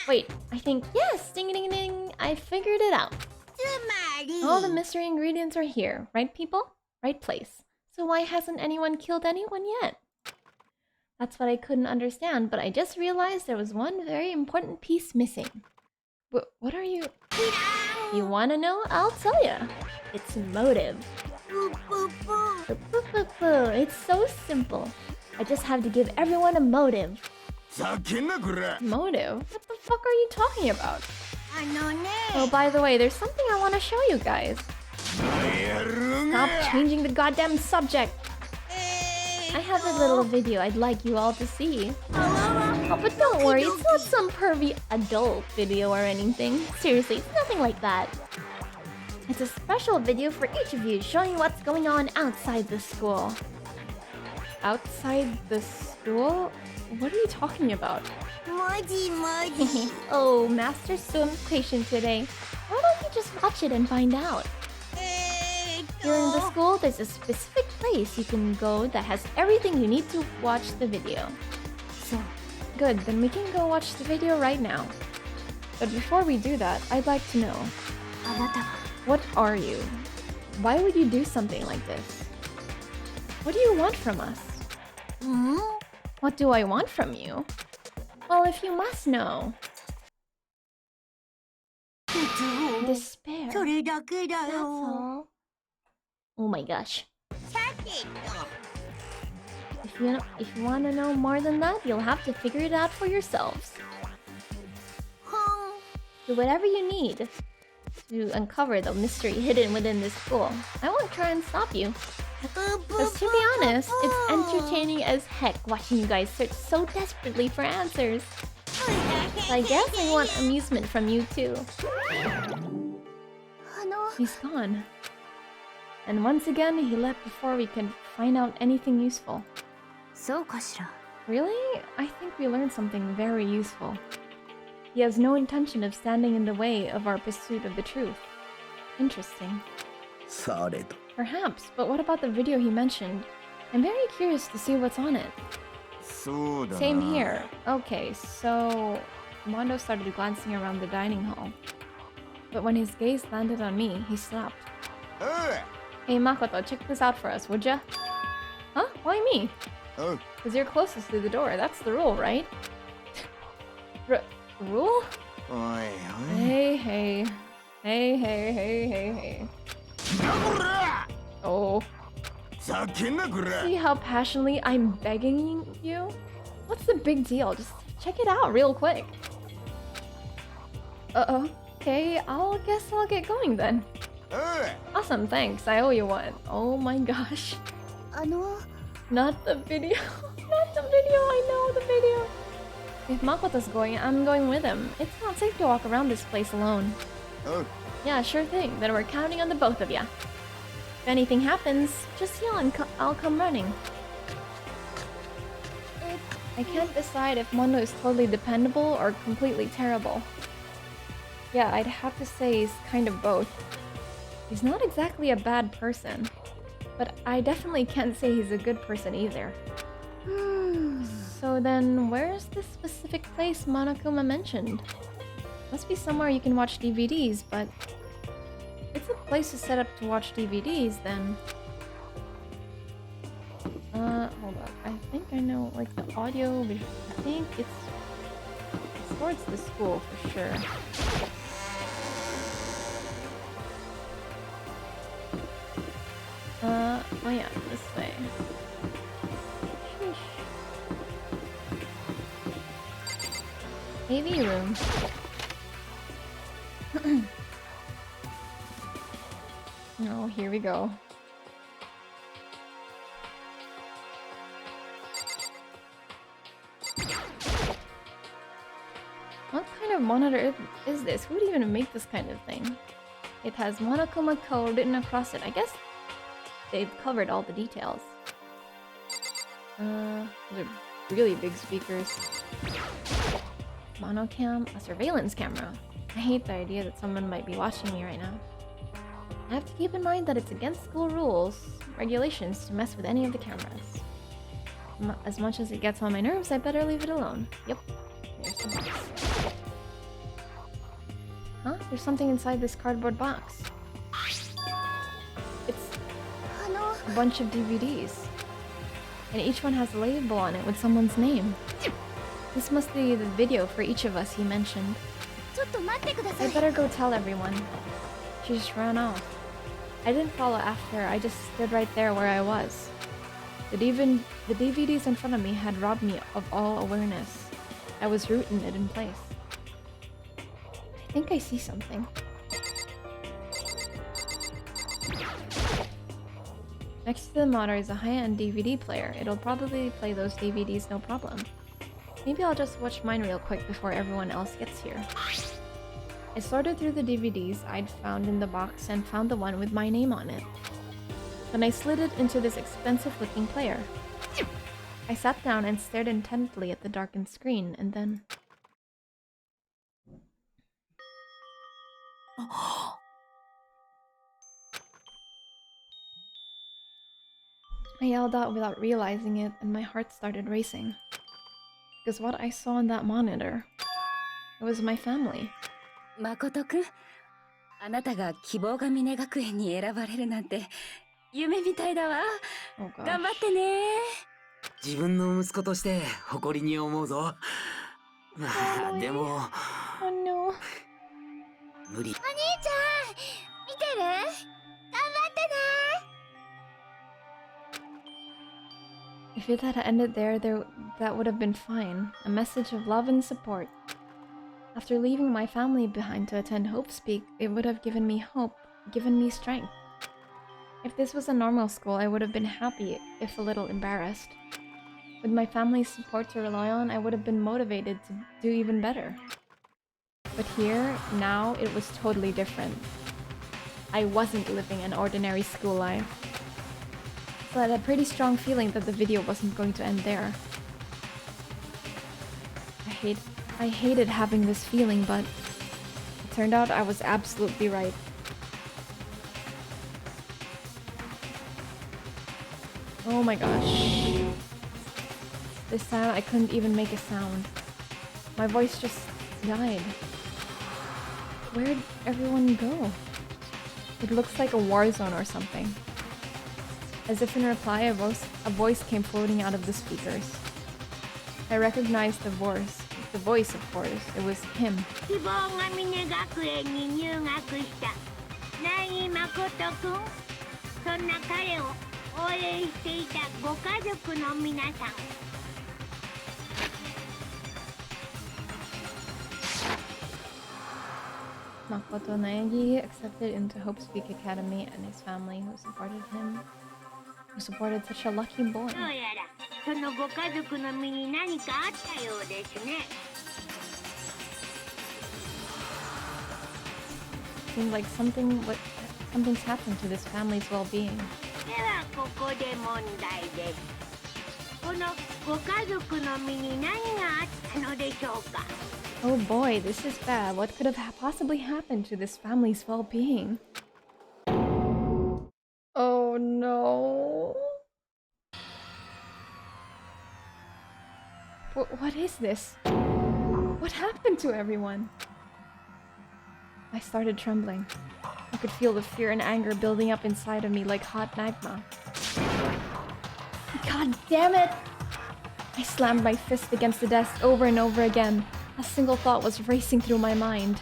Wait, I think, yes, ding ding ding, I figured it out. All the mystery ingredients are here, right people? Right place. So why hasn't anyone killed anyone yet? That's what I couldn't understand, but I just realized there was one very important piece missing. What are you... You wanna know? I'll tell ya. It's motive. It's so simple. I just have to give everyone a motive. Motive? What the fuck are you talking about? Oh, by the way, there's something I want to show you guys. Stop changing the goddamn subject! I have a little video I'd like you all to see. Oh, but don't worry, it's not some pervy adult video or anything. Seriously, it's nothing like that. It's a special video for each of you, showing you what's going on outside the school. Outside the school? What are you talking about? Oh, Master's so impatient today. Why don't you just watch it and find out? Here in the school, there's a specific place you can go that has everything you need to watch the video. So, Good, then we can go watch the video right now. But before we do that, I'd like to know, あなたは what are you? Why would you do something like this? What do you want from us? What do I want from you? Well, if you must know. Despair. それだけだ That's よ all. Oh my gosh. さてと If you want to know more than that, you'll have to figure it out for yourselves. ほん Do whatever you need to uncover the mystery hidden within this school. I won't try and stop you. Because to be honest, it's entertaining as heck watching you guys search so desperately for answers. So I guess I want amusement from you too. あの He's gone. And once again, he left before we could find out anything useful. そうかしら Really? I think we learned something very useful. He has no intention of standing in the way of our pursuit of the truth. Interesting. されど Perhaps, but what about the video he mentioned? I'm very curious to see what's on it. そうだな Same here. Okay, so Mondo started glancing around the dining hall. But when his gaze landed on me, he stopped. お Hey Makoto, check this out for us, would ya? Huh? Why me? いおう Because you're closest to the door. That's the rule, right? Rule? おいおい Hey, hey. Hey, hey, hey, hey, hey. なんだこら Oh. ざけんなこら See how passionately I'm begging you? What's the big deal? Just check it out real quick. Okay, guess I'll get going then. おい Awesome, thanks. I owe you one. Oh my gosh. あの Not the video. Not the video. I know the video. If Makoto's going, I'm going with him. It's not safe to walk around this place alone. おう Yeah, sure thing. Then we're counting on the both of ya. If anything happens, just yell and I'll come running. I can't decide if Mondo is totally dependable or completely terrible. Yeah, I'd have to say he's kind of both. He's not exactly a bad person, but I definitely can't say he's a good person either. So then, where's this specific place Monokuma mentioned? Must be somewhere you can watch DVDs, but if it's a place to set up to watch DVDs, then... hold on. I think I know, like, the audio, I think it's towards the school for sure. Oh yeah, this way. Sheesh. AV room. Oh, here we go. What kind of monitor is this? Who would even make this kind of thing? It has Monokuma code written across it. I guess they've covered all the details. Those are really big speakers. Monocam, a surveillance camera. I hate the idea that someone might be watching me right now. I have to keep in mind that it's against school rules, regulations to mess with any of the cameras. As much as it gets on my nerves, I better leave it alone. Yep. There's the box. Huh? There's something inside this cardboard box. It's あの a bunch of DVDs. And each one has a label on it with someone's name. This must be the video for each of us he mentioned. ちょっと待ってくださ I い better go tell everyone. She just ran off. I didn't follow after, I just stood right there where I was. The DVDs in front of me had robbed me of all awareness. I was rooted in place. I think I see something. Next to the monitor is a high-end DVD player. It'll probably play those DVDs no problem. Maybe I'll just watch mine real quick before everyone else gets here. I sorted through the DVDs I'd found in the box and found the one with my name on it. Then I slid it into this expensive-looking player. I sat down and stared intently at the darkened screen, and then... I yelled out without realizing it, and my heart started racing. Because what I saw on that monitor, it was my family. Makoto-kun, あなたが希望が峰学園に選ばれるなんて夢みたいだわ。Oh gosh. 頑張ってね。自分の息子として誇りに思うぞ。まあでも Oh no. 無理。お兄ちゃん、見てる？頑張ってね。 If it had ended there, that would have been fine. A message of love and support. After leaving my family behind to attend Hope Speak, it would have given me hope, given me strength. If this was a normal school, I would have been happy, if a little embarrassed. With my family's support to rely on, I would have been motivated to do even better. But here, now, it was totally different. I wasn't living an ordinary school life. So I had a pretty strong feeling that the video wasn't going to end there. I hated having this feeling, but it turned out I was absolutely right. Oh my gosh. This time I couldn't even make a sound. My voice just died. Where'd everyone go? It looks like a war zone or something. As if in reply, a voice came floating out of the speakers. I recognized the voice, of course. It was him. 希望が峰学園に入学した凪誠くん。そんな彼を応援していたご家族の皆さん。Makoto Naegi accepted into Hope Speak Academy, and his family who supported such a lucky boy. どうやらそのご家族の身に何かあったようですね。 Seemed like something's happened to this family's well-being. ではここで問題です。このご家族の身に何があったのでしょうか。 Oh boy, this is bad. What could have possibly happened to this family's well-being? Oh no. What is this? What happened to everyone? I started trembling. I could feel the fear and anger building up inside of me like hot magma. God damn it! I slammed my fist against the desk over and over again. A single thought was racing through my mind.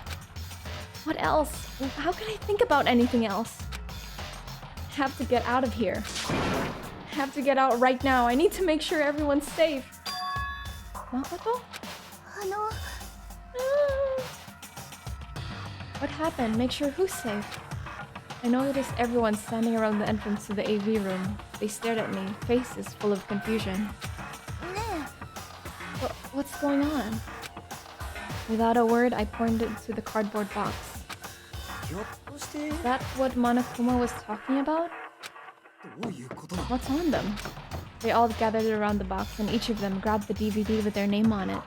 What else? How can I think about anything else? I have to get out of here. I have to get out right now. I need to make sure everyone's safe. Makoto? What happened? Make sure who's safe? I noticed everyone standing around the entrance to the AV room. They stared at me, faces full of confusion. What's going on? Without a word, I pointed to the cardboard box. Is that what Monokuma was talking about? What's on them? They all gathered around the box and each of them grabbed the DVD with their name on it.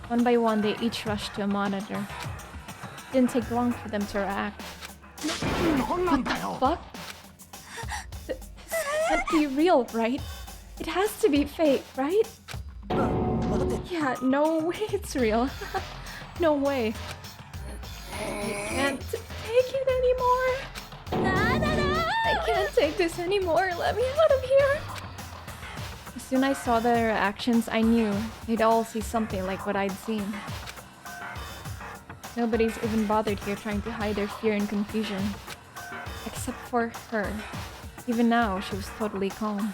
One by one, they each rushed to a monitor. It didn't take long for them to react. What the fuck? This can't be real, right? It has to be fake, right? Yeah, no way it's real. No way. I can't take it anymore. I can't take this anymore. Let me out of here. As soon as I saw their reactions, I knew they'd all see something like what I'd seen. Nobody's even bothered here trying to hide their fear and confusion. Except for her. Even now, she was totally calm.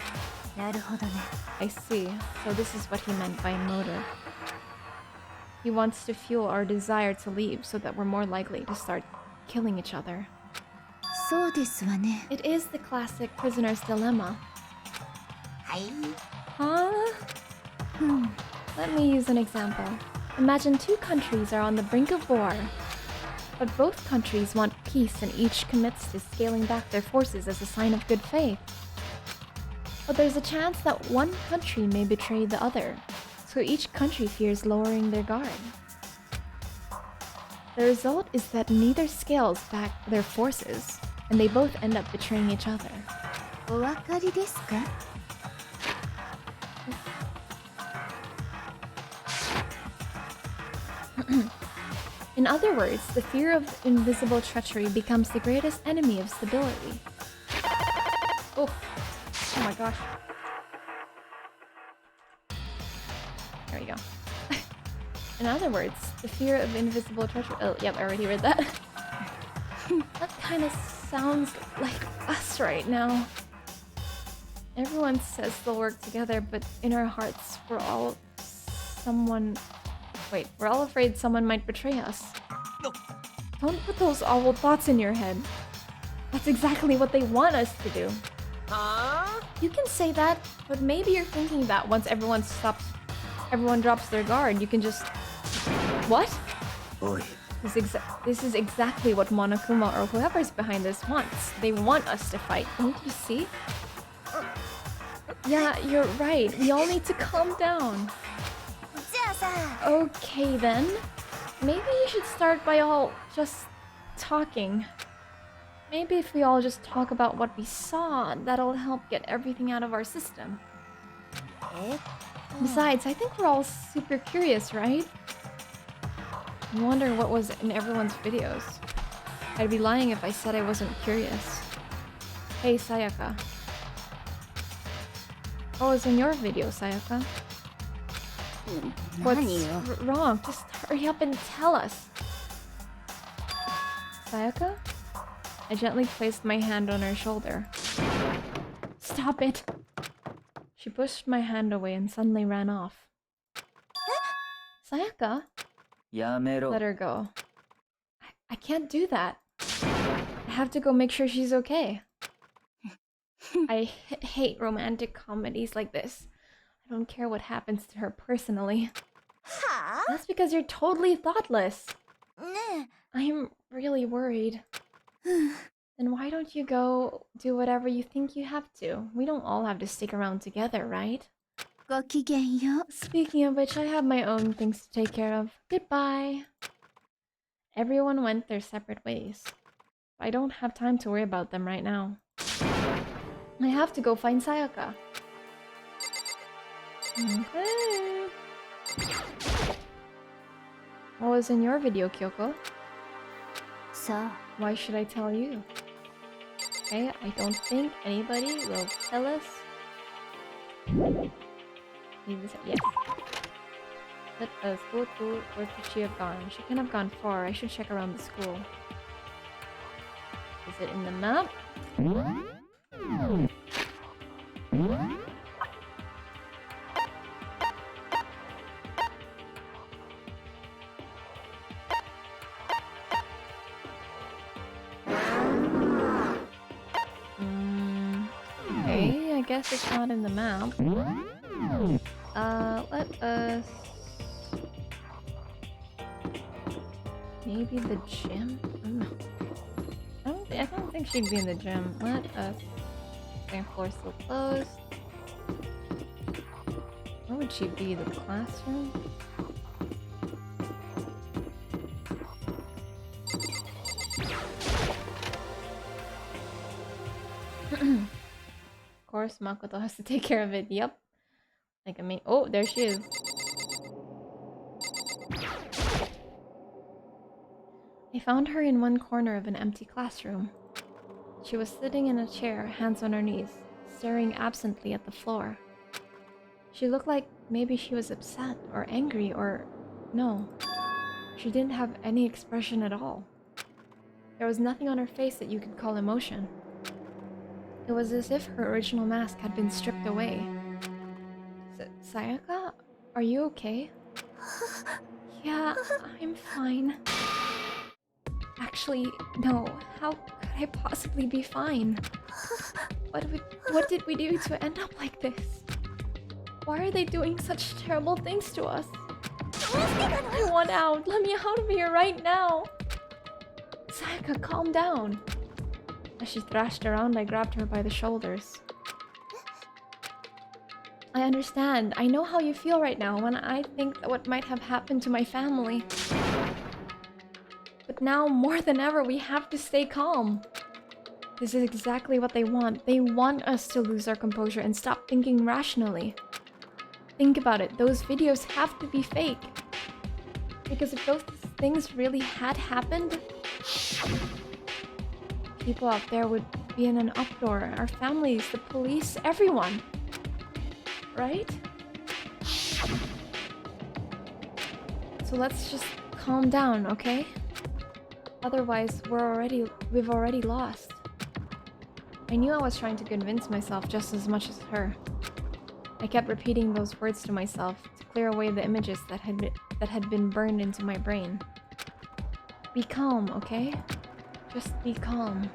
I see. So this is what he meant by motive. He wants to fuel our desire to leave so that we're more likely to start killing each other. そうですわね。 It is the classic prisoner's dilemma. はい。 Huh? Let me use an example. Imagine two countries are on the brink of war, but both countries want peace and each commits to scaling back their forces as a sign of good faith. But there's a chance that one country may betray the other, so each country fears lowering their guard. The result is that neither scales back their forces, and they both end up betraying each other. お分かりですか？ In other words, the fear of invisible treachery becomes the greatest enemy of stability. Oh my gosh. There we go. In other words, the fear of invisible treachery. Oh, yep, I already read that. That kind of sounds like us right now. Everyone says they'll work together, but in our hearts, we're all afraid someone might betray us. Don't put those awful thoughts in your head. That's exactly what they want us to do. Huh? You can say that, but maybe you're thinking that once everyone drops their guard, you can just... What? Oi. This is exactly what Monokuma or whoever's behind this wants. They want us to fight. Don't you see? Yeah, you're right. We all need to calm down. じゃあさ、 Okay then. Maybe you should start by all just talking. Maybe if we all just talk about what we saw, that'll help get everything out of our system. Besides, I think we're all super curious, right? I wonder what was in everyone's videos. I'd be lying if I said I wasn't curious. Hey, Sayaka. What was in your video, Sayaka? What's 何よ。 wrong? Just hurry up and tell us. Sayaka? I gently placed my hand on her shoulder. Stop it! She pushed my hand away and suddenly ran off. Sayaka? やめろ。 Let her go. I can't do that. I have to go make sure she's okay. I hate romantic comedies like this. I don't care what happens to her personally. は That's because you're totally thoughtless. あ？ね I'm really worried. Then why don't you go do whatever you think you have to? We don't all have to stick around together, right? え、ごきげんよう。 Speaking of which, I have my own things to take care of. Goodbye. Everyone went their separate ways. I don't have time to worry about them right now. I have to go find Sayaka. Okay. What was in your video, Kyoko? さあ、 Why should I tell you? Okay, I don't think anybody will tell us. Leave this. Yes. Let us go to where could she have gone? She can't have gone far. I should check around the school. Is it in the map? Okay, I guess it's not in the map. Let us... Maybe the gym? I don't think she'd be in the gym. Let us... Second floor still closed. Where would she be? The classroom? Of course, Makoto has to take care of it. Yep. Like, I mean... Oh, there she is. I found her in one corner of an empty classroom. She was sitting in a chair, hands on her knees, staring absently at the floor. She looked like maybe she was upset or angry or... No. She didn't have any expression at all. There was nothing on her face that you could call emotion. It was as if her original mask had been stripped away. Sayaka? Are you okay? Yeah, I'm fine. Actually, no. How could I possibly be fine? What did we do to end up like this? Why are they doing such terrible things to us? I want out. Let me out of here right now. Sayaka, calm down. As she thrashed around, I grabbed her by the shoulders. I understand. I know how you feel right now when I think that what might have happened to my family. But now, more than ever, we have to stay calm. This is exactly what they want. They want us to lose our composure and stop thinking rationally. Think about it. Those videos have to be fake. Because if those things really had happened, people out there would be in an uproar. Our families, the police, everyone. Right? So let's just calm down, okay? Otherwise, we've already lost. I knew I was trying to convince myself just as much as her. I kept repeating those words to myself to clear away the images that had been burned into my brain. Be calm, okay? Just be calm.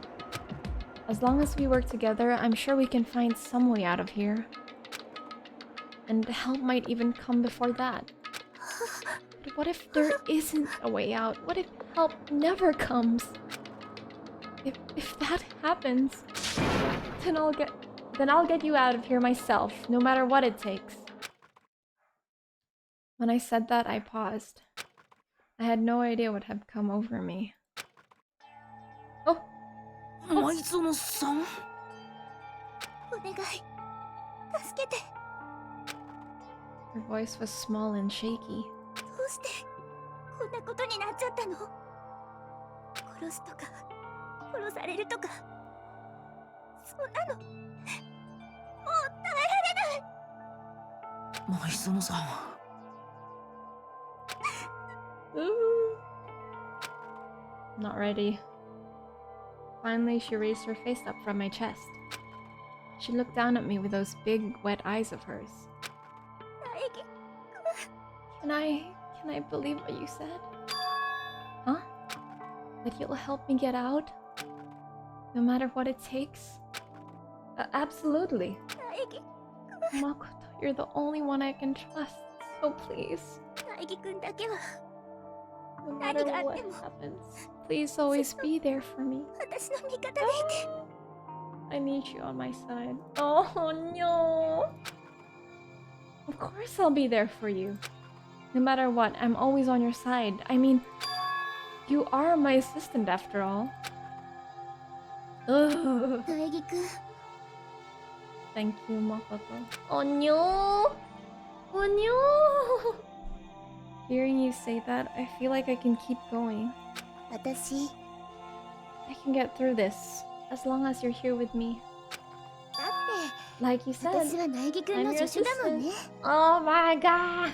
As long as we work together, I'm sure we can find some way out of here. And help might even come before that. But what if there isn't a way out? What if help never comes? If that happens, then I'll get you out of here myself, no matter what it takes. When I said that, I paused. I had no idea what had come over me. Oh! Maizono-san? Her voice was small and shaky. Maizono-san. Not ready. Finally, she raised her face up from my chest. She looked down at me with those big, wet eyes of hers. Can I believe what you said? Huh? That you'll help me get out? No matter what it takes? Absolutely. Makoto, you're the only one I can trust, so please. No matter what happens, please always be there for me. I need you on my side. Oh no! Of course I'll be there for you. No matter what, I'm always on your side. I mean, you are my assistant after all. Ugh. Thank you, Makoto. Oh no! Oh no! Hearing you say that, I feel like I can keep going. I can get through this, as long as you're here with me. Like you said, I'm your assistant. Oh my gosh!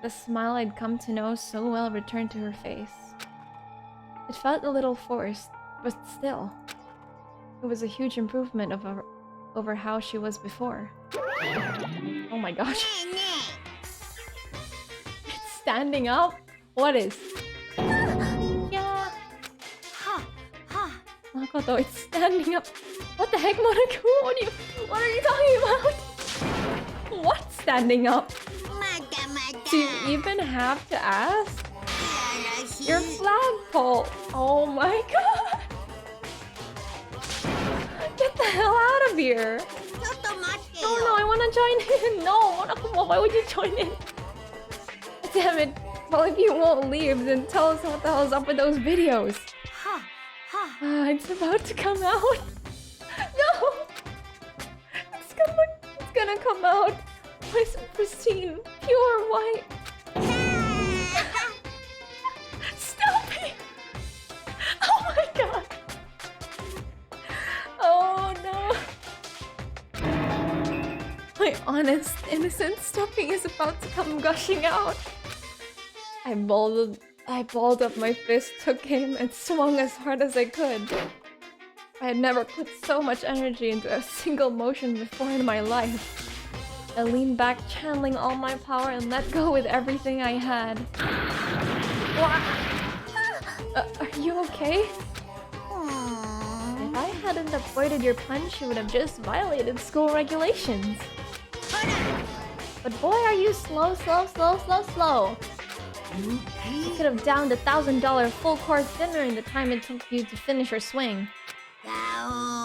The smile I'd come to know so well returned to her face. It felt a little forced, but still. It was a huge improvement over how she was before. Oh my gosh. It's standing up? What is? Yeah. Makoto, it's standing up. What the heck, Monaku? What are you talking about? What's standing up? Do you even have to ask? Your flagpole. Oh my god. Get the hell out of here. No, I wanna join in. No, Monaku, why would you join in? Damn it. Well, if you won't leave, then tell us what the hell's up with those videos. It's about to come out. No! It's gonna come out. Nice and pristine, pure white. Stop it! Oh my god! Oh no! My honest, innocent stuffing is about to come gushing out. I balled up my fist, took aim, and swung as hard as I could. I had never put so much energy into a single motion before in my life. I leaned back, channeling all my power, and let go with everything I had. you okay? If I hadn't avoided your punch, you would have just violated school regulations. But boy, are you slow. You could have downed $1,000 full-course dinner in the time it took you to finish your swing.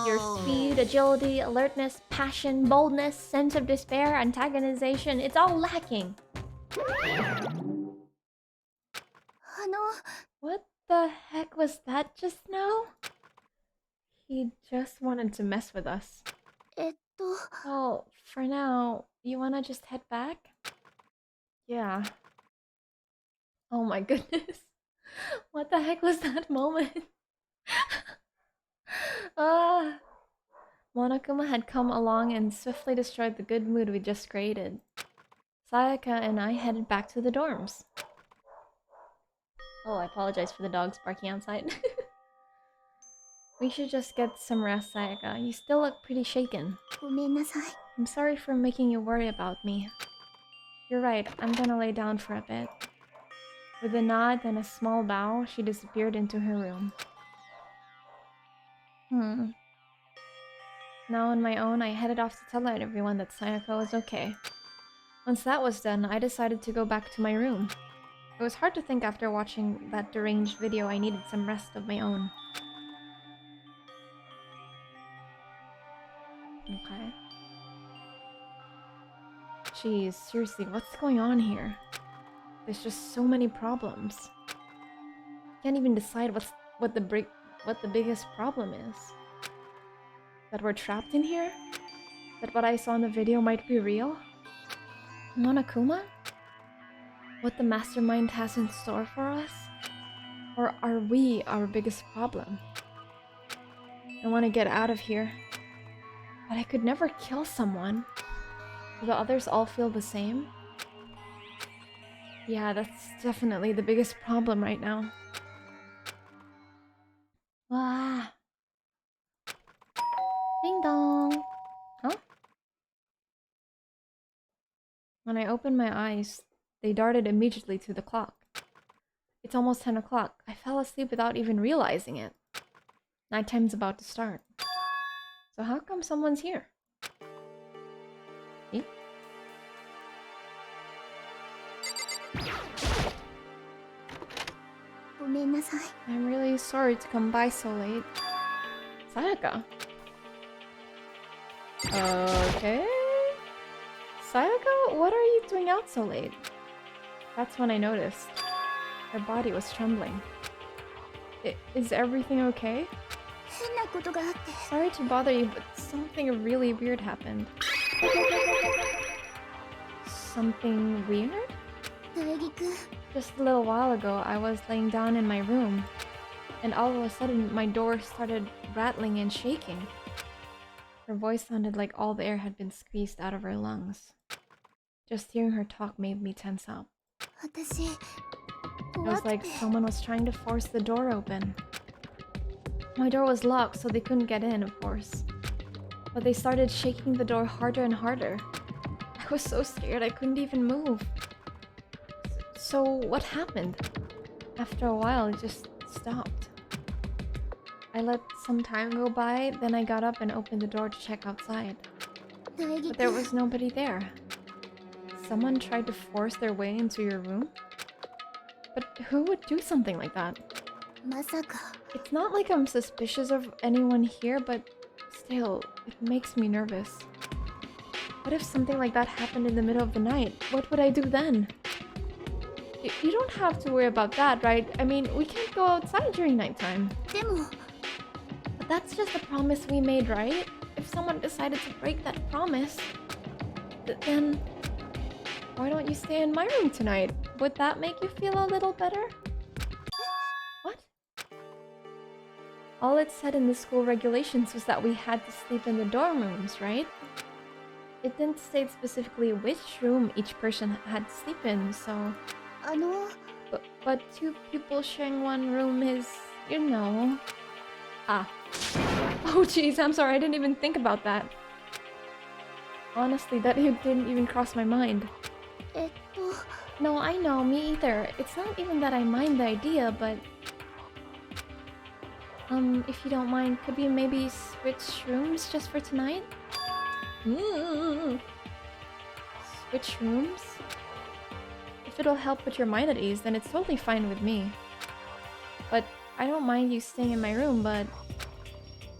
Your speed, agility, alertness, passion, boldness, sense of despair, antagonization, it's all lacking. What the heck was that just now? He just wanted to mess with us. Oh, for now, you wanna just head back? Yeah. Oh my goodness. What the heck was that moment? Monokuma had come along and swiftly destroyed the good mood we just created. Sayaka and I headed back to the dorms. Oh, I apologize for the dogs barking outside. We should just get some rest, Sayaka. You still look pretty shaken. I'm sorry for making you worry about me. You're right, I'm gonna lay down for a bit. With a nod and a small bow, she disappeared into her room. Now on my own, I headed off to tell everyone that Sayaka was okay. Once that was done, I decided to go back to my room. It was hard to think after watching that deranged video I needed some rest of my own. Okay. Jeez, seriously, what's going on here? There's just so many problems. Can't even decide what the biggest problem is. That we're trapped in here? That what I saw in the video might be real? Monokuma? What the mastermind has in store for us? Or are we our biggest problem? I want to get out of here. But I could never kill someone. Do the others all feel the same? Yeah, that's definitely the biggest problem right now. Ah. Ding dong. Huh? When I opened my eyes, they darted immediately to the clock. It's almost 10 o'clock. I fell asleep without even realizing it. Nighttime's about to start. So how come someone's here? Eh? I'm really sorry to come by so late. Sayaka? Okay. Sayaka, what are you doing out so late? That's when I noticed. Her body was trembling. Is everything okay? Sorry to bother you, but something really weird happened. Something weird? Just a little while ago, I was laying down in my room, and all of a sudden, my door started rattling and shaking. Her voice sounded like all the air had been squeezed out of her lungs. Just hearing her talk made me tense up. It was like someone was trying to force the door open. My door was locked, so they couldn't get in, of course. But they started shaking the door harder and harder. I was so scared I couldn't even move. So what happened? After a while, it just stopped. I let some time go by, then I got up and opened the door to check outside. But there was nobody there. Someone tried to force their way into your room? But who would do something like that? It's not like I'm suspicious of anyone here, but still, it makes me nervous. What if something like that happened in the middle of the night? What would I do then? You don't have to worry about that, right? I mean, we can't go outside during nighttime. But that's just a promise we made, right? If someone decided to break that promise, then why don't you stay in my room tonight? Would that make you feel a little better? What? All it said in the school regulations was that we had to sleep in the dorm rooms, right? It didn't state specifically which room each person had to sleep in, so... But two people sharing one room is, you know... Ah. Oh jeez, I'm sorry, I didn't even think about that. Honestly, that didn't even cross my mind. No, I know, me either. It's not even that I mind the idea, but... If you don't mind, could we maybe switch rooms just for tonight? Switch rooms? If it'll help put your mind at ease, then it's totally fine with me. But I don't mind you staying in my room, but...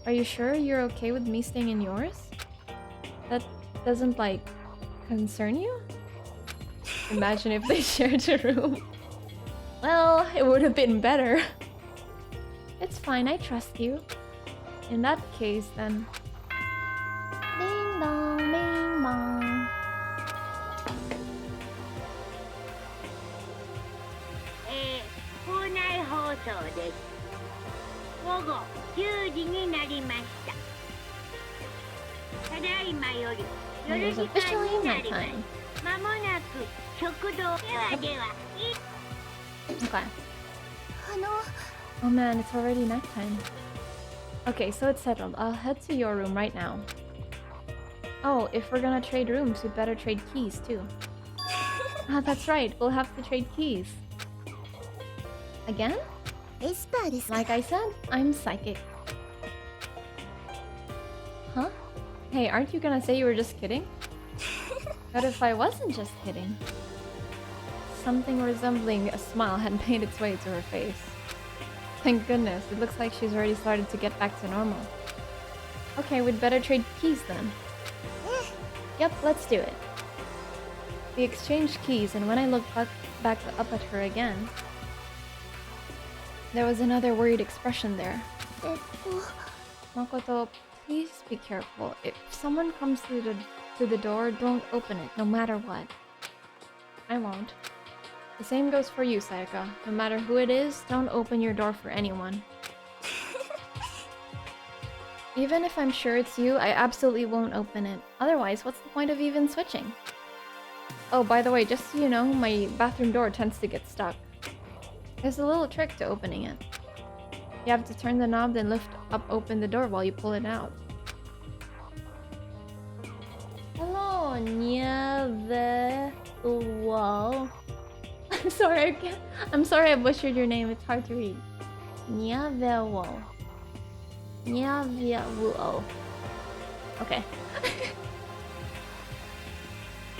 Are you sure you're okay with me staying in yours? That doesn't, like, concern you? Imagine if they shared a room. Well, it would have been better. It's fine, I trust you. In that case, then... Ding dong, ding dong. 校内放送です。午後10時になりました。ただいまより夜時間になります。まもなく食堂ではでは。Okay. Oh man, it's already nighttime. Okay, so it's settled. I'll head to your room right now. Oh, if we're gonna trade rooms, we'd better trade keys too. Ah, that's right. We'll have to trade keys. Again? Like I said, I'm psychic. Huh? Hey, aren't you gonna say you were just kidding? What if I wasn't just kidding? Something resembling a smile had made its way to her face. Thank goodness, it looks like she's already started to get back to normal. Okay, we'd better trade keys then. Yep, let's do it. We exchanged keys, and when I looked back up at her again, there was another worried expression there. Makoto, please be careful. If someone comes through the door, don't open it, no matter what. I won't. The same goes for you, Sayaka. No matter who it is, don't open your door for anyone. Even if I'm sure it's you, I absolutely won't open it. Otherwise, what's the point of even switching? Oh, by the way, just so you know, my bathroom door tends to get stuck. There's a little trick to opening it. You have to turn the knob, then lift up open the door while you pull it out. Hello, Whoa. I'm sorry I butchered your name, it's hard to read. Nyavewo. Okay.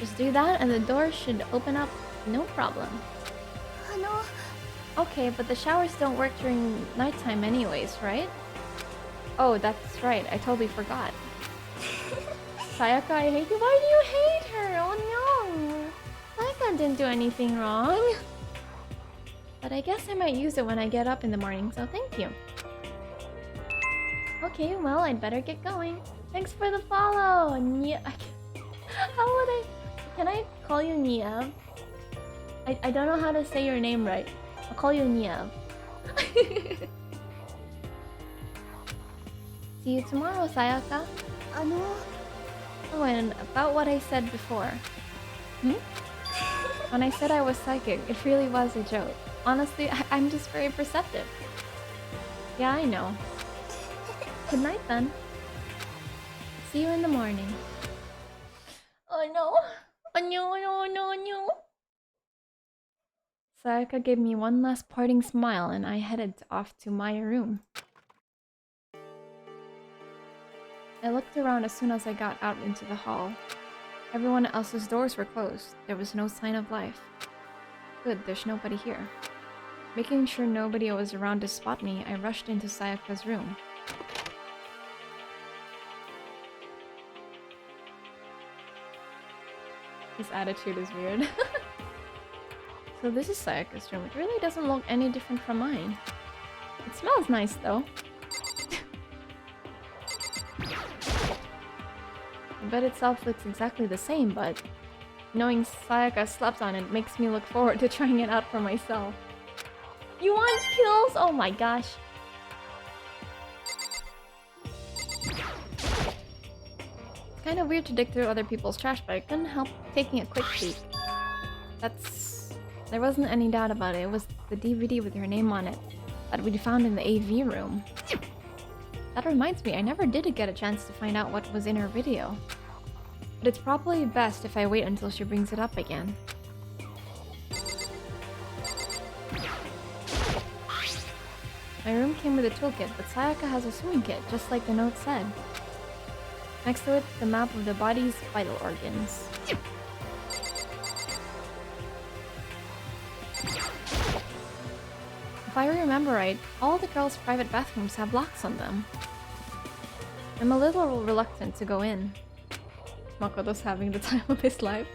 Just do that and the door should open up, no problem. Okay, but the showers don't work during nighttime anyways, right? Oh, that's right, I totally forgot. Sayaka, I hate you. Why do you hate her? Oh no! Sayaka didn't do anything wrong. But I guess I might use it when I get up in the morning, so thank you. Okay, well, I'd better get going. Thanks for the follow! How would I... Can I call you Nia? I don't know how to say your name right. I'll call you Nia. See you tomorrow, Sayaka. Oh, and about what I said before. When I said I was psychic, it really was a joke. Honestly, I'm just very perceptive. Yeah, I know. Good night then. See you in the morning. Oh no. Oh no. Sayaka gave me one last parting smile and I headed off to my room. I looked around as soon as I got out into the hall. Everyone else's doors were closed. There was no sign of life. Good, there's nobody here. Making sure nobody was around to spot me, I rushed into Sayaka's room. His attitude is weird. So this is Sayaka's room. It really doesn't look any different from mine. It smells nice though. The bed itself looks exactly the same, but knowing Sayaka slept on it makes me look forward to trying it out for myself. You want kills? Oh my gosh. It's kind of weird to dig through other people's trash, but I couldn't help taking a quick peek. There wasn't any doubt about it. It was the DVD with her name on it that we'd found in the AV room. That reminds me, I never did get a chance to find out what was in her video. But it's probably best if I wait until she brings it up again. My room came with a toolkit, but Sayaka has a sewing kit, just like the note said. Next to it, the map of the body's vital organs. If I remember right, all the girls' private bathrooms have locks on them. I'm a little reluctant to go in. Makoto's having the time of his life.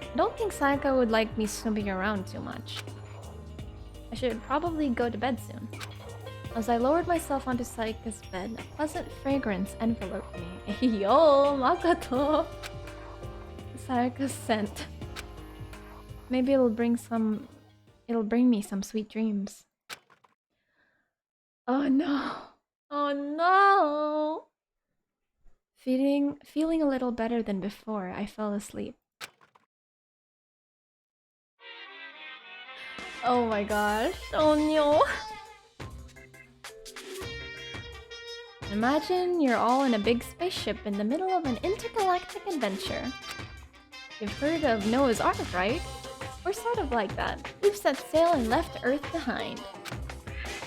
I don't think Sayaka would like me snooping around too much. I should probably go to bed soon. As I lowered myself onto Sayaka's bed, a pleasant fragrance enveloped me. Yo, Makoto! Sayaka's scent. Maybe it'll bring me some sweet dreams. Oh no! Oh no! Feeling a little better than before, I fell asleep. Oh my gosh, oh no! Imagine you're all in a big spaceship in the middle of an intergalactic adventure. You've heard of Noah's Ark, right? We're sort of like that. We've set sail and left Earth behind.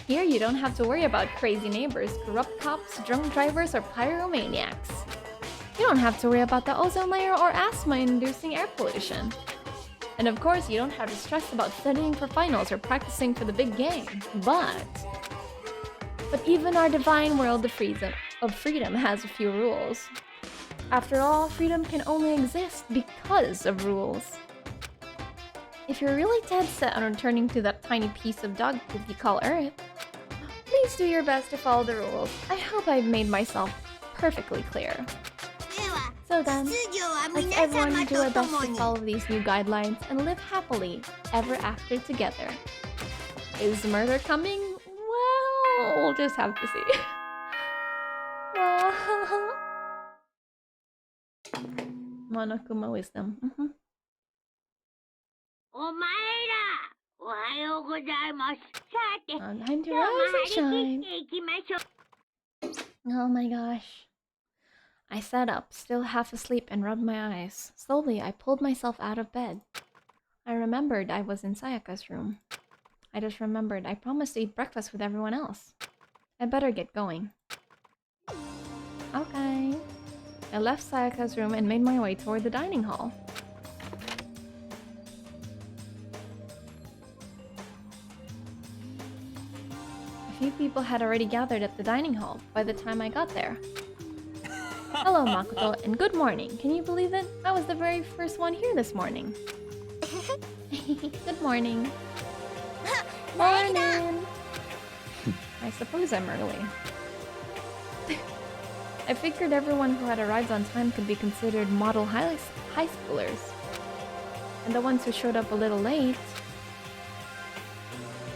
Here you don't have to worry about crazy neighbors, corrupt cops, drunk drivers, or pyromaniacs. You don't have to worry about the ozone layer or asthma-inducing air pollution. And of course, you don't have to stress about studying for finals or practicing for the big game. But even our divine world of freedom has a few rules. After all, freedom can only exist because of rules. If you're really dead set on returning to that tiny piece of dog poop you call Earth, please do your best to follow the rules. I hope I've made myself perfectly clear. So then, let's everyone do our best to follow these new guidelines and live happily ever after together. Is murder coming? Well, we'll just have to see. Monokuma wisdom. Time to rise and shine. Oh my gosh. I sat up, still half asleep, and rubbed my eyes. Slowly, I pulled myself out of bed. I remembered I was in Sayaka's room. I just remembered I promised to eat breakfast with everyone else. I better get going. Okay. I left Sayaka's room and made my way toward the dining hall. A few people had already gathered at the dining hall by the time I got there. Hello, Makoto, and good morning. Can you believe it? I was the very first one here this morning. Good morning. Morning! I suppose I'm early. I figured everyone who had arrived on time could be considered model high schoolers. And the ones who showed up a little late...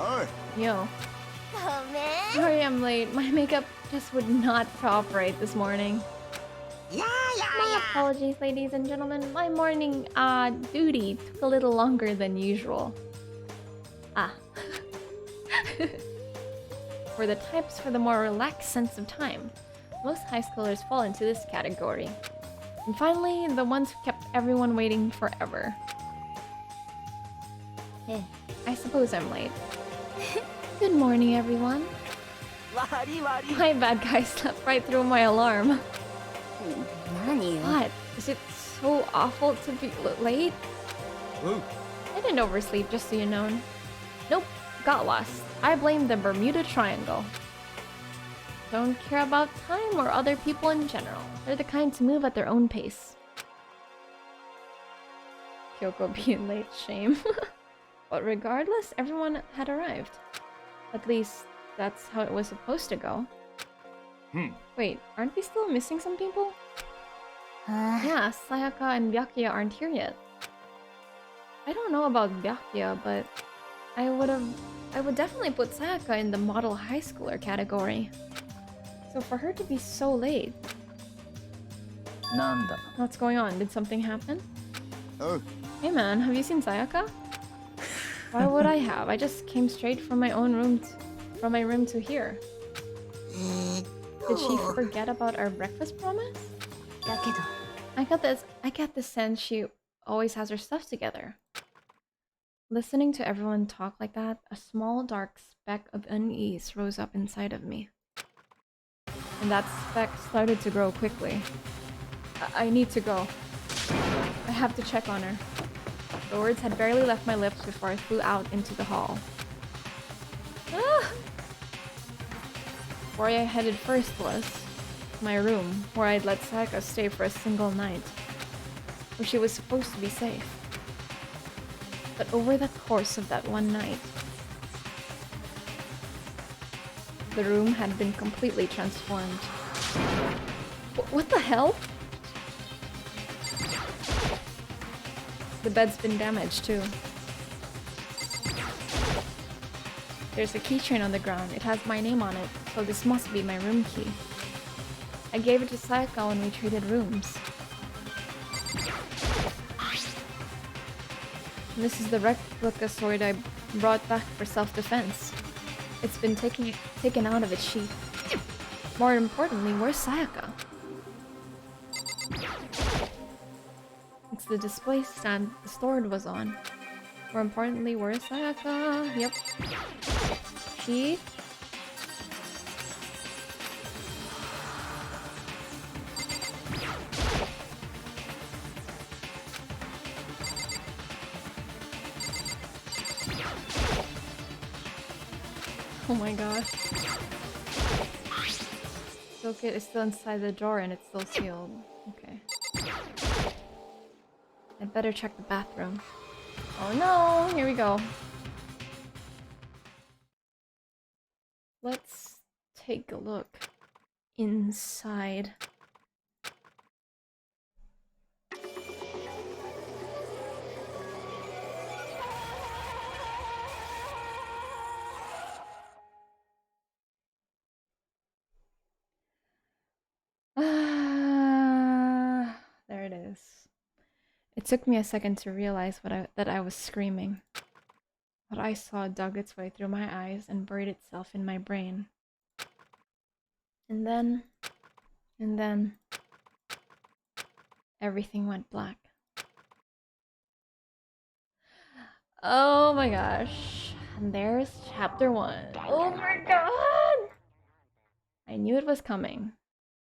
Oi. Yo. Sorry I'm late. My makeup just would not cooperate this morning. My apologies, ladies and gentlemen. My morning duty took a little longer than usual. For the types for the more relaxed sense of time, most high schoolers fall into this category. And finally, the ones who kept everyone waiting forever. I suppose I'm late. Good morning, everyone. My bad guy slept right through my alarm. What? Is it so awful to be late? Ooh. I didn't oversleep, just so you know. Nope, got lost. I blame the Bermuda Triangle. Don't care about time or other people in general. They're the kind to move at their own pace. Kyoko being late, shame. But regardless, everyone had arrived. At least, that's how it was supposed to go. Wait, aren't we still missing some people? Yeah, Sayaka and Byakuya aren't here yet. I don't know about Byakuya, but I would definitely put Sayaka in the model high schooler category. So for her to be so late... Nanda. What's going on? Did something happen? Oh. Hey man, have you seen Sayaka? Why would I have? I just came straight from my own room from my room to here. Did she forget about our breakfast promise? I get the sense she always has her stuff together. Listening to everyone talk like that, a small dark speck of unease rose up inside of me. And that speck started to grow quickly. I need to go. I have to check on her. The words had barely left my lips before I flew out into the hall. Ah! Where I headed first was my room, where I'd let Sayaka stay for a single night, where she was supposed to be safe. But over the course of that one night, the room had been completely transformed. What the hell? The bed's been damaged too. There's a keychain on the ground. It has my name on it, so this must be my room key. I gave it to Sayaka when we traded rooms. This is the replica sword I brought back for self-defense. It's been taken out of its sheath. More importantly, where's Sayaka? It's the display stand the sword was on. More importantly, where's Sayaka? Yep. She... Oh my god. Silk is still inside the drawer and it's still sealed. Okay. I'd better check the bathroom. Oh no! Here we go. Let's take a look inside. There it is. It took me a second to realize that I was screaming. What I saw dug its way through my eyes and buried itself in my brain. And then... everything went black. Oh my gosh. And there's chapter 1. Oh my god! I knew it was coming.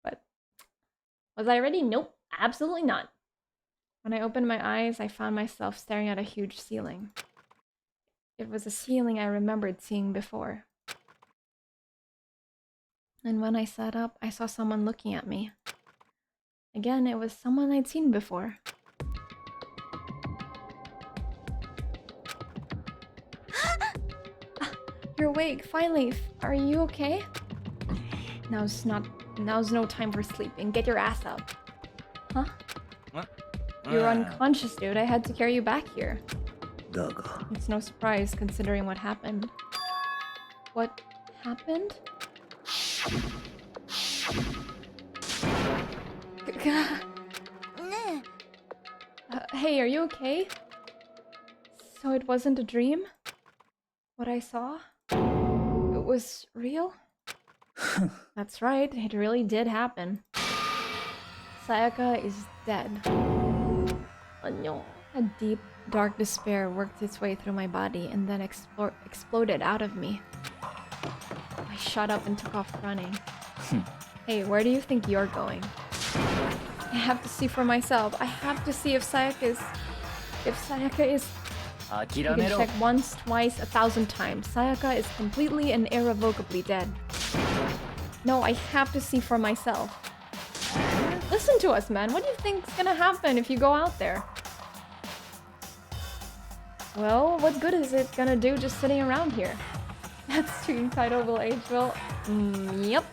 But... was I ready? Nope. Absolutely not. When I opened my eyes, I found myself staring at a huge ceiling. It was a ceiling I remembered seeing before. And when I sat up, I saw someone looking at me. Again, it was someone I'd seen before. You're awake, finally. Are you okay? Now's no time for sleeping. Get your ass up. Huh? What? You're unconscious, dude. I had to carry you back here. だが It's no surprise considering what happened. What happened? Hey, are you okay? So it wasn't a dream? What I saw? It was real? That's right, it really did happen. Sayaka is dead. Oh no. A deep, dark despair worked its way through my body and then exploded out of me. I shot up and took off running. Hey, where do you think you're going? I have to see for myself. I have to see if Sayaka is... You can check once, twice, 1,000 times. Sayaka is completely and irrevocably dead. No, I have to see for myself. Listen to us, man. What do you think's gonna happen if you go out there? Well, what good is it gonna do just sitting around here? That stream title will age well. Yep.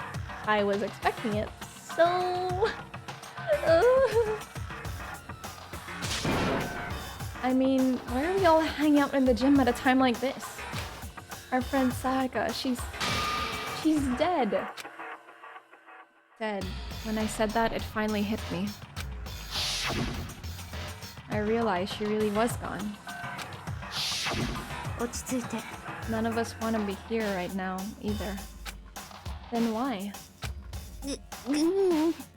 I was expecting it. So... I mean, why are we all hanging out in the gym at a time like this? Our friend Sayaka, she's dead. Dead. When I said that, it finally hit me. I realized she really was gone. None of us want to be here right now, either. Then why?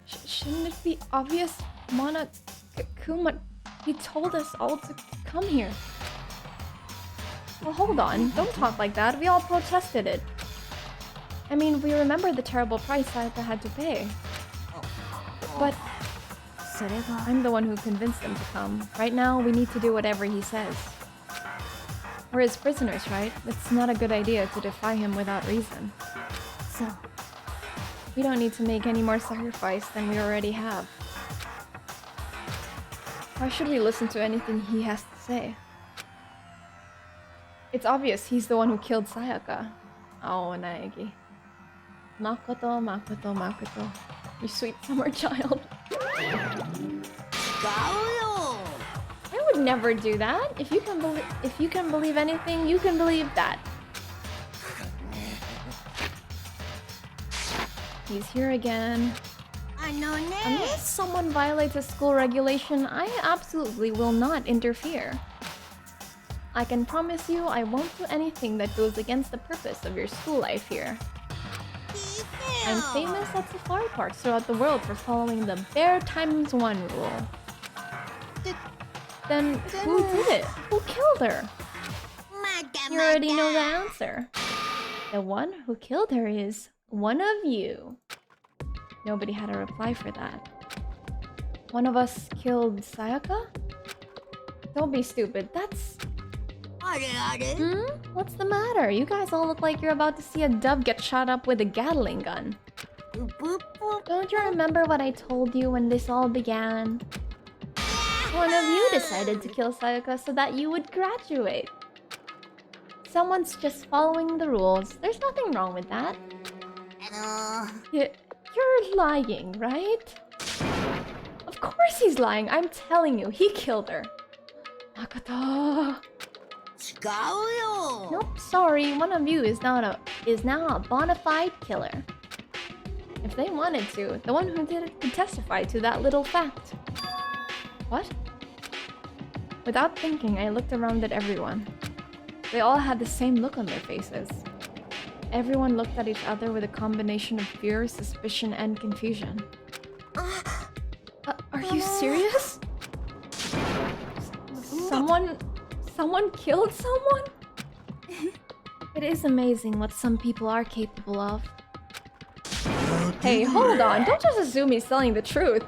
Shouldn't it be obvious? Kuma, he told us all to come here. Well, hold on. Don't talk like that. We all protested it. I mean, we remember the terrible price Sayaka had to pay. But I'm the one who convinced them to come. Right now, we need to do whatever he says. We're his prisoners, right? It's not a good idea to defy him without reason. So, We don't need to make any more sacrifice than we already have. Why should we listen to anything he has to say? It's obvious he's the one who killed Sayaka. Oh, Naegi. Makoto, Makoto, Makoto. You sweet summer child. I would never do that. If you can believe anything, you can believe that. He's here again. Unless someone violates a school regulation, I absolutely will not interfere. I can promise you I won't do anything that goes against the purpose of your school life here. I'm famous at safari parks throughout the world for following the bare times one rule. Then who did it? Who killed her? You already know the answer. The one who killed her is one of you. Nobody had a reply for that. One of us killed Sayaka? Don't be stupid. That's... What's the matter? You guys all look like you're about to see a dove get shot up with a Gatling gun. Don't you remember what I told you when this all began? One of you decided to kill Sayaka so that you would graduate. Someone's just following the rules. There's nothing wrong with that. You're lying, right? Of course he's lying. I'm telling you, he killed her. Makoto. Nope, sorry. One of you is now a bona fide killer. If they wanted to, the one who did it could testify to that little fact. What? Without thinking, I looked around at everyone. They all had the same look on their faces. Everyone looked at each other with a combination of fear, suspicion, and confusion. Are you serious? Someone killed someone? It is amazing what some people are capable of. Hey, hold on. Don't just assume he's telling the truth.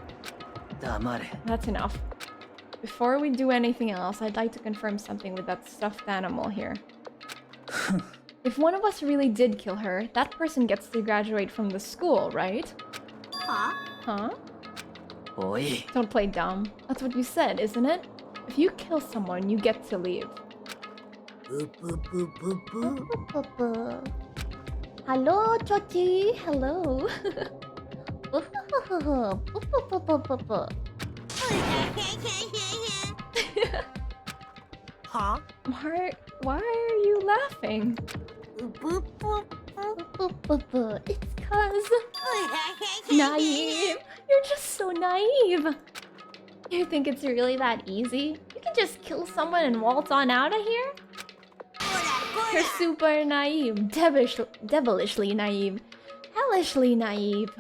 That's enough. Before we do anything else, I'd like to confirm something with that stuffed animal here. If one of us really did kill her, that person gets to graduate from the school, right? Huh? Oi. Don't play dumb. That's what you said, isn't it? If you kill someone, you get to leave. Hello, Chochi. Hello. Huh? Why are you laughing? It's cause... Naive. You're just so naive. You think it's really that easy? You can just kill someone and waltz on out of here? You're super naive. Devilishly naive. Hellishly naive.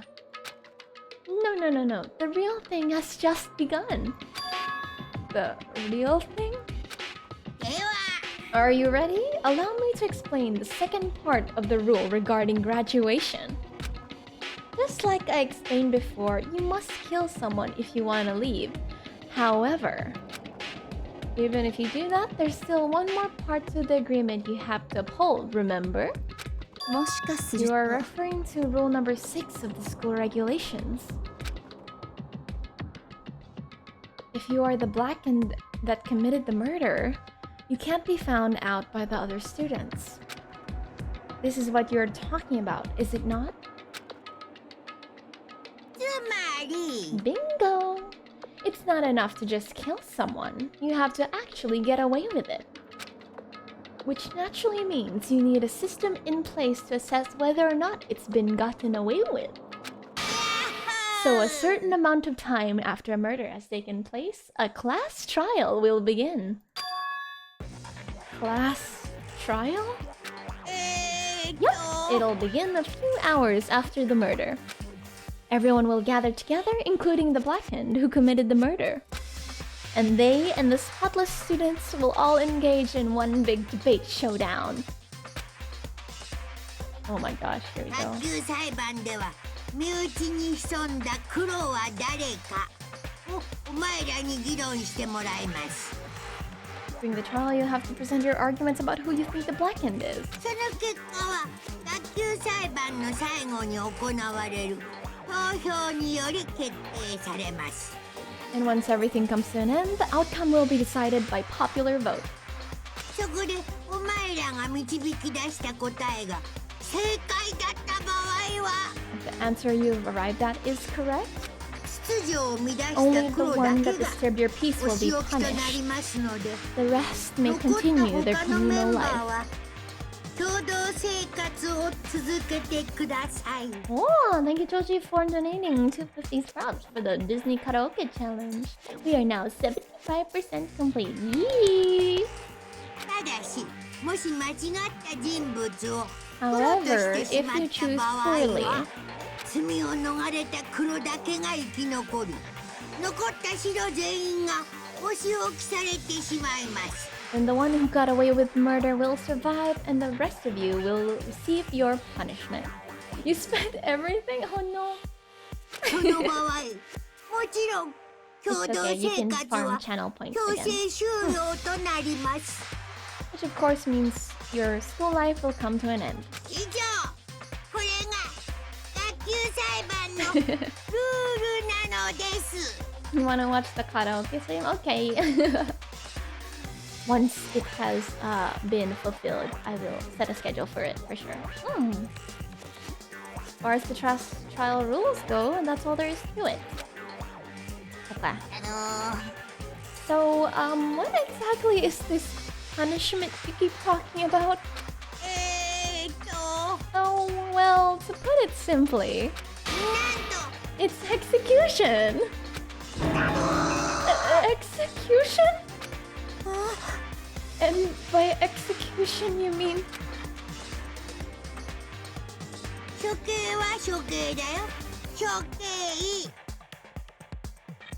No. The real thing has just begun. The real thing? Are you ready? Allow me to explain the second part of the rule regarding graduation. Just like I explained before, you must kill someone if you want to leave. However, even if you do that, there's still one more part to the agreement you have to uphold, remember? You are referring to rule number 6 of the school regulations. If you are the black and that committed the murder, you can't be found out by the other students. This is what you're talking about, is it not? Bingo! It's not enough to just kill someone. You have to actually get away with it. Which naturally means you need a system in place to assess whether or not it's been gotten away with. So a certain amount of time after a murder has taken place, a class trial will begin. Class trial? Yep, it'll begin a few hours after the murder. Everyone will gather together, including the blackhand who committed the murder. and they and the spotless students will all engage in one big debate showdown. Oh my gosh, here we go. 卓球裁判では身内に潜んだ黒は誰かをお前らに議論してもらいます。 During the trial, you have to present your arguments about who you think the black end is. その結果は卓球裁判の最後に行われる投票により決定されます。 And once everything comes to an end, the outcome will be decided by popular vote. そこでお前らが導き出した答えが正解だった場合は If the answer you've arrived at is correct, 秩序を乱した only the 黒だ one け that が disturbed your peace お will be 仕置きとなり punished. ますので The rest may 残った continue their 他のメン communal バー life. は共同生活を続けてください。 Oh, thank you, Joji, for donating 250 scraps for the Disney Karaoke Challenge. We are now 75% complete. Yee! ただし、もし間違った人物を However, 黒としてし if まっ you た choose 場合 poorly, は罪を逃れた黒だけが生き残り残った白全員がお仕置きされてしまいます。 then the one who got away with murder will survive, and the rest of you will receive your punishment. You spent everything? Oh no. その場合、もちろん共 It's 同 okay, you 生 can 活 farm は channel points 強 again. 制収容となります。 Which of course means your school life will come to an end. 以上、これが卓球裁判のルールなのです。 You wanna watch the karaoke stream? Okay. Once it has been fulfilled, I will set a schedule for it for sure. As far as the trial rules go, that's all there is to it. Okay. So, what exactly is this punishment you keep talking about? Oh, well, to put it simply, なんと it's execution! Execution? And by execution you mean 処刑は処刑だよ。処刑。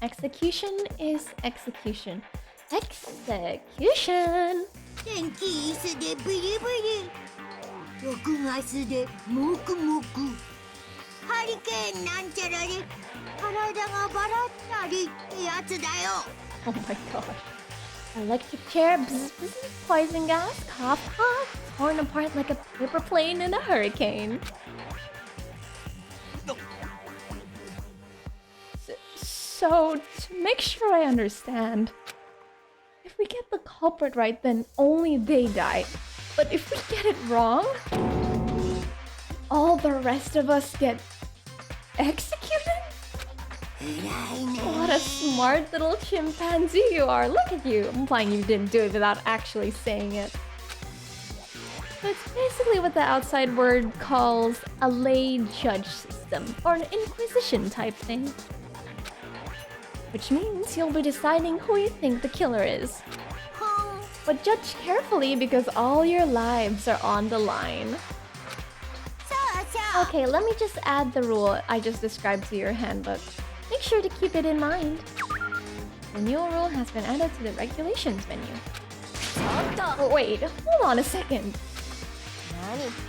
execution is execution. Execution! 天気椅子でブリブリ。6月でもくもく。ハリケーンなんちゃらで体がバラったりってやつだよ。 Oh my gosh. Electric chair, bzz, bzz, poison gas, cough, cough, torn apart like a paper plane in a hurricane. So, to make sure I understand, if we get the culprit right, then only they die. But if we get it wrong, all the rest of us get executed? 偉いね。 What a smart little chimpanzee you are. Look at you. Implying you didn't do it without actually saying it. So it's basically what the outside word calls a lay judge system, or an inquisition type thing. Which means you'll be deciding who you think the killer is. But judge carefully because all your lives are on the line. そうそう。 Okay, let me just add the rule I just described to your handbook. Make sure to keep it in mind. The new rule has been added to the regulations menu. Oh, wait, hold on a second.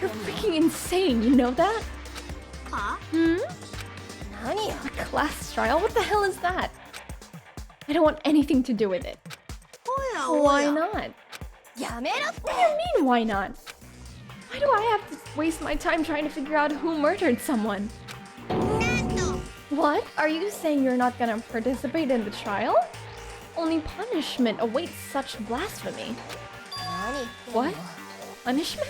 You're freaking insane, you know that? は A class trial? What the hell is that? I don't want anything to do with it. おやお Why や。 not? What do you mean, why not? Why do I have to waste my time trying to figure out who murdered someone? なんと What? Are you saying you're not gonna participate in the trial? Only punishment awaits such blasphemy. What? Punishment?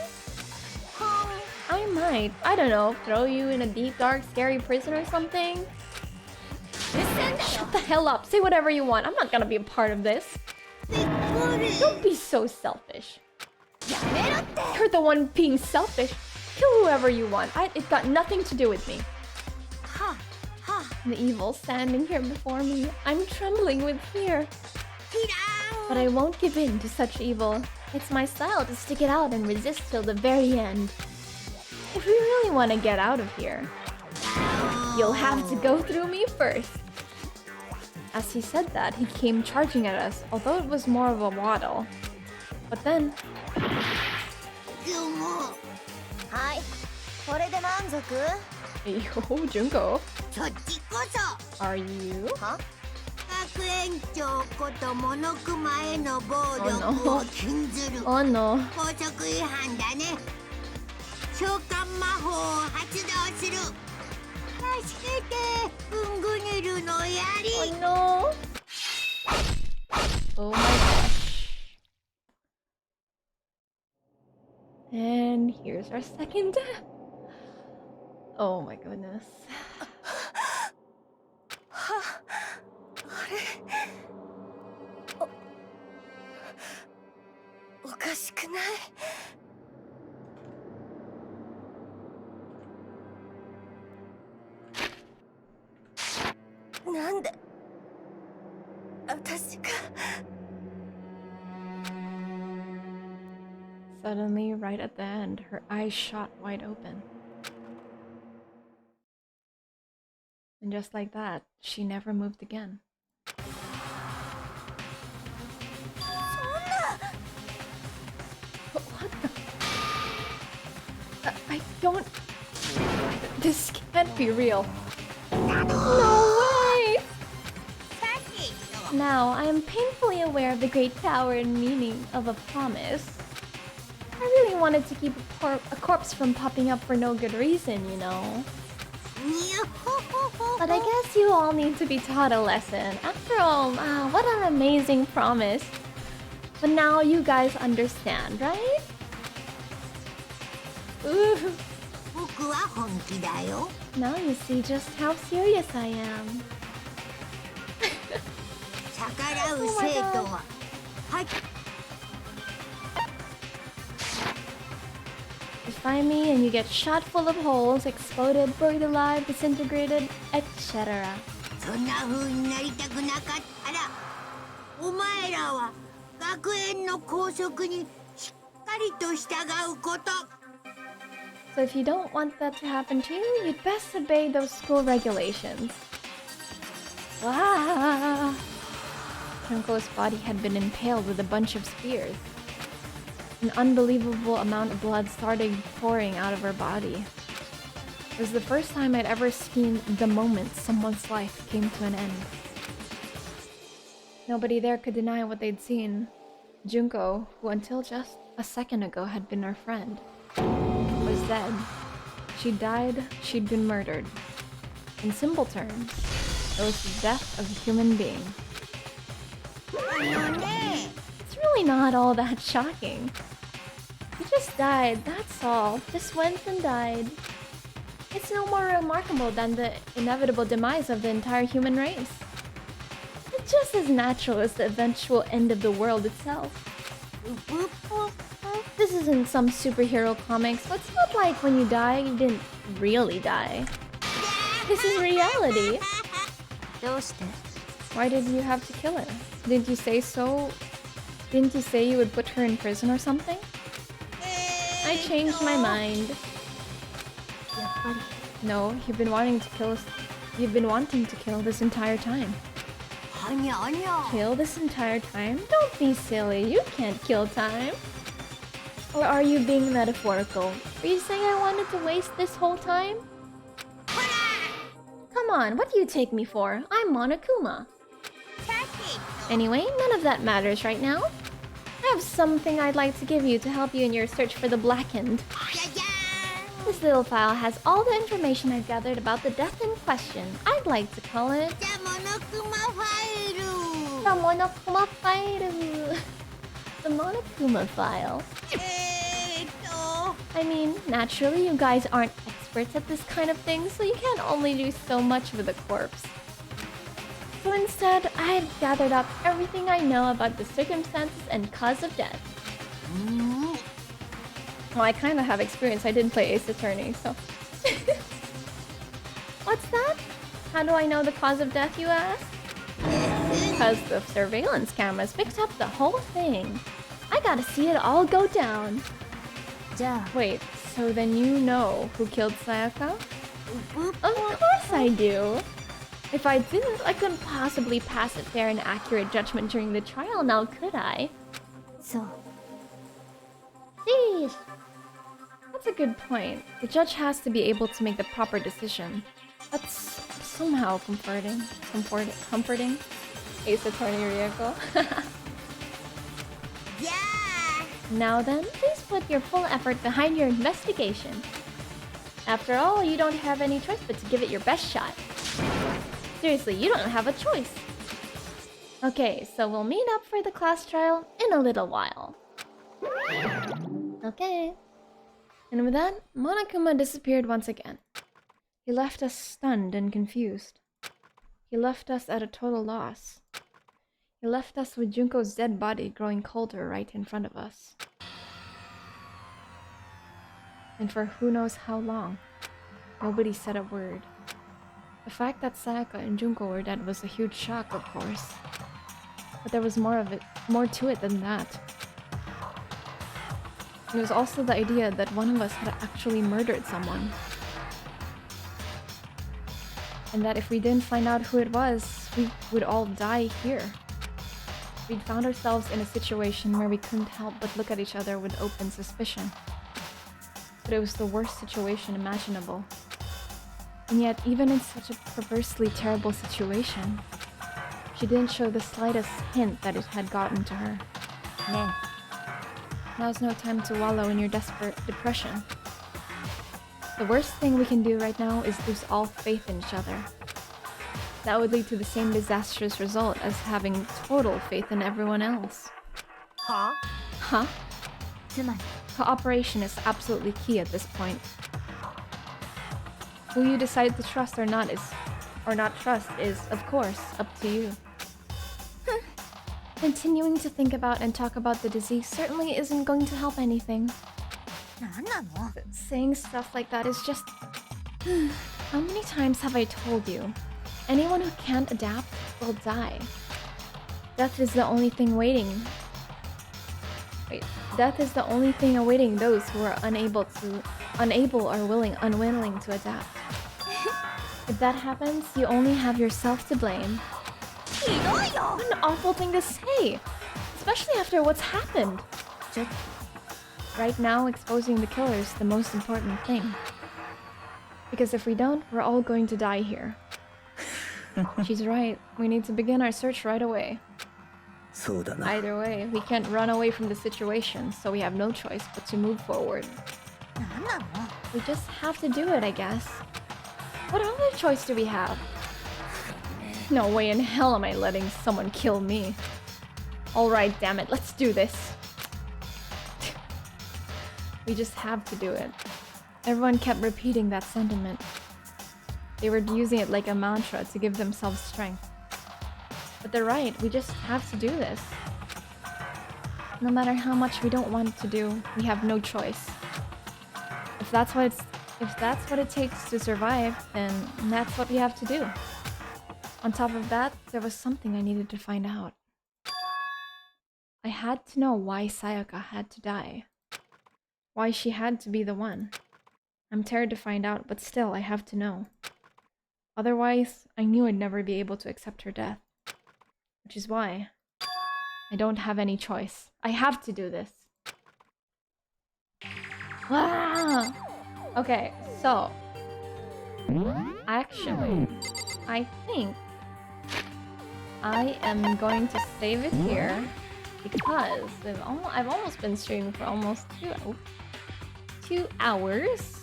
I might, I don't know, throw you in a deep, dark, scary prison or something? Shut the hell up. Say whatever you want. I'm not gonna be a part of this. びっくり。 Don't be so selfish. You're the one being selfish. Kill whoever you want. It got nothing to do with me. はは。 The evil standing here before me. I'm trembling with fear. キラ But I won't give in to such evil. It's my style to stick it out and resist till the very end. If we really want to get out of here, you'll have to go through me first. As he said that, he came charging at us, although it was more of a waddle. But then... はい、これで満足？ Yo, Junko, そっちこそ are you? は？学園長ことモノクマへの暴力を禁ずる Oh no. 校則違反だね。召喚魔法を発動する。助けて、ウングネルの槍。 Oh no. Oh my gosh. And here's our second death. Oh my goodness. おかしくない？なんで私が Suddenly, right at the end, her eyes shot wide open. And just like that, she never moved again. What the? I don't... This can't be real. No way! Now, I am painfully aware of the great power and meaning of a promise. I really wanted to keep a corpse from popping up for no good reason, you know. But I guess you all need to be taught a lesson. After all, what an amazing promise. But now you guys understand, right? Ooh. 僕は本気だよ。 Now you see just how serious I am. 逆らう生徒は、はい。 You find me and you get shot full of holes, exploded, buried alive, disintegrated, etc. そんな風になりたくなかったら、お前らは学園の校則にしっかりと従うこと。 So if you don't want that to happen to you, you'd best obey those school regulations. Wow! Junko's body had been impaled with a bunch of spears. An unbelievable amount of blood started pouring out of her body. It was the first time I'd ever seen the moment someone's life came to an end. Nobody there could deny what they'd seen. Junko, who until just a second ago had been our friend, was dead. She died, she'd been murdered. In simple terms, it was the death of a human being. It's really not all that shocking. He just died, that's all. Just went and died. It's no more remarkable than the inevitable demise of the entire human race. It's just as natural as the eventual end of the world itself. This isn't some superhero comics, so it's not like when you die, you didn't really die. This is reality. どうして？ Why did you have to kill her? Didn't you say so? Didn't you say you would put her in prison or something? I changed my mind. No, you've been wanting to kill us. You've been wanting to kill this entire time. Kill this entire time? Don't be silly. You can't kill time. Or are you being metaphorical? Are you saying I wanted to waste this whole time? Come on, what do you take me for? I'm Monokuma. Anyway, none of that matters right now. I have something I'd like to give you to help you in your search for the Blackened. This little file has all the information I've gathered about the death in question. I'd like to call it... The Monokuma File. The Monokuma File. I mean, naturally you guys aren't experts at this kind of thing, so you can't only do so much with a corpse. So instead, I had gathered up everything I know about the circumstances and cause of death. Well, I kind of have experience. I did play Ace Attorney, so... What's that? How do I know the cause of death, you ask? Because the surveillance cameras picked up the whole thing. I gotta see it all go down. Wait, so then you know who killed Sayaka? Of course I do. If I didn't, I couldn't possibly pass a fair and accurate judgment during the trial now, could I? そう Jeez. That's a good point. The judge has to be able to make the proper decision. That's somehow comforting. Comforting? Ace Attorney Rieko. Yeah! Now then, please put your full effort behind your investigation. After all, you don't have any choice but to give it your best shot. Seriously, you don't have a choice. Okay, so we'll meet up for the class trial in a little while. Okay. And with that, Monokuma disappeared once again. He left us stunned and confused. He left us at a total loss. He left us with Junko's dead body growing colder right in front of us. And for who knows how long, nobody said a word. The fact that Sayaka and Junko were dead was a huge shock, of course. But there was more to it than that. It was also the idea that one of us had actually murdered someone. And that if we didn't find out who it was, we would all die here. We'd found ourselves in a situation where we couldn't help but look at each other with open suspicion. But it was the worst situation imaginable. And yet, even in such a perversely terrible situation, she didn't show the slightest hint that it had gotten to her.ね Now's no time to wallow in your desperate depression. The worst thing we can do right now is lose all faith in each other. That would lead to the same disastrous result as having total faith in everyone else. は Huh? つまり Cooperation is absolutely key at this point. Who you decide to trust or not trust is, of course, up to you. Continuing to think about and talk about the disease certainly isn't going to help anything. なんなの Saying stuff like that is just... How many times have I told you? Anyone who can't adapt will die. Death is the only thing waiting. Wait, death is the only thing awaiting those who are unable or unwilling to adapt. If that happens, you only have yourself to blame. ひどいよ What an awful thing to say! Especially after what's happened. Right now, exposing the killer is the most important thing. Because if we don't, we're all going to die here. She's right. We need to begin our search right away. そうだな Either way, we can't run away from the situation, so we have no choice but to move forward. なんなの We just have to do it, I guess. What other choice do we have? No way in hell am I letting someone kill me. Alright, damn it, let's do this. We just have to do it. Everyone kept repeating that sentiment. They were using it like a mantra to give themselves strength. But they're right, we just have to do this. No matter how much we don't want to do, we have no choice. If that's what it takes to survive, then that's what we have to do. On top of that, there was something I needed to find out. I had to know why Sayaka had to die. Why she had to be the one. I'm tired to find out, but still, I have to know. Otherwise, I knew I'd never be able to accept her death. Which is why I don't have any choice. I have to do this. Ah! Okay, so actually, I think I am going to save it here because I've almost been streaming for almost 2 hours.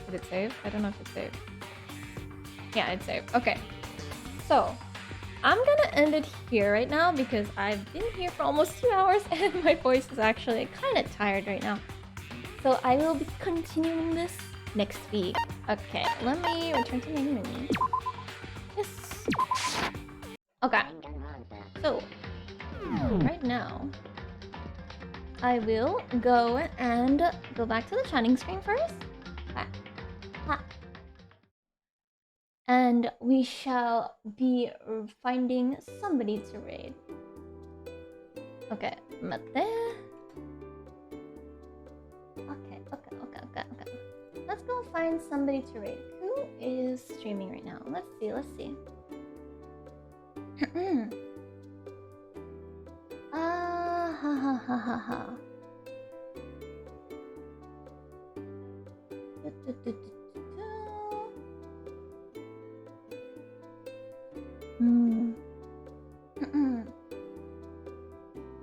Did it save? I don't know if it saved. Yeah, it saved. Okay. So, I'm gonna end it here right now because I've been here for almost 2 hours and my voice is actually kind of tired right now. So I will be continuing this next week. Okay, let me return to main menu. Yes. Okay. So, right now, I will go back to the chatting screen first. Okay. And we shall be finding somebody to raid. Okay, mate. Okay. let's go find somebody to raid. Who is streaming right now? Let's see, let's see. Ha ha ha ha ha.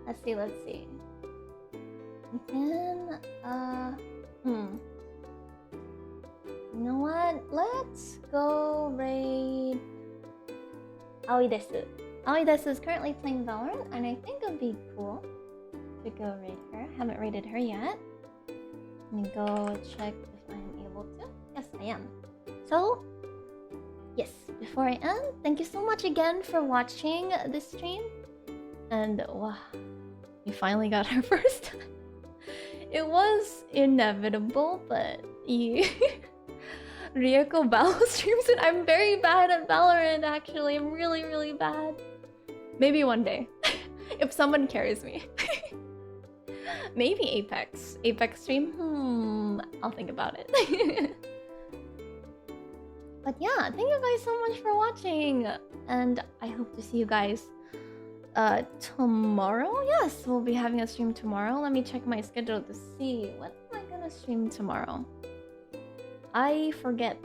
Let's see, let's see. We can, you know what? Let's go raid Aoi desu. Aoi desu is currently playing Valorant, and I think it would be cool to go raid her. Haven't raided her yet. Let me go check if I'm able to. Yes, I am. So, yes, before I end, thank you so much again for watching this stream. And wow, we finally got our first time. It was inevitable, but Rieko Battle streams and I'm very bad at Valorant actually. I'm really, really bad. Maybe one day. If someone carries me. Maybe Apex. Apex stream? I'll think about it. But yeah, thank you guys so much for watching. And I hope to see you guys tomorrow. Yes, we'll be having a stream tomorrow. Let me check my schedule to see what am I gonna stream tomorrow. I forget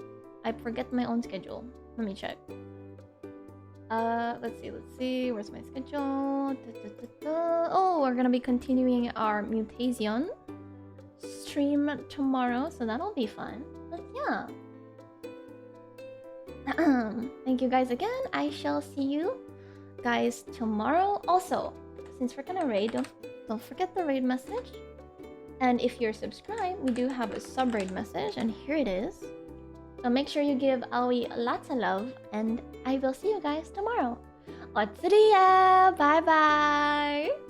my own schedule. Let me check. Let's see. Where's my schedule? Oh, we're gonna be continuing our Mutation stream tomorrow, so that'll be fun. But yeah. Thank you guys again. I shall see you guys tomorrow. Also, since we're gonna raid, don't forget the raid message. And if you're subscribed, we do have a sub raid message, and here it is. So make sure you give Aoi lots of love, and I will see you guys tomorrow. Otsuriya! Bye bye!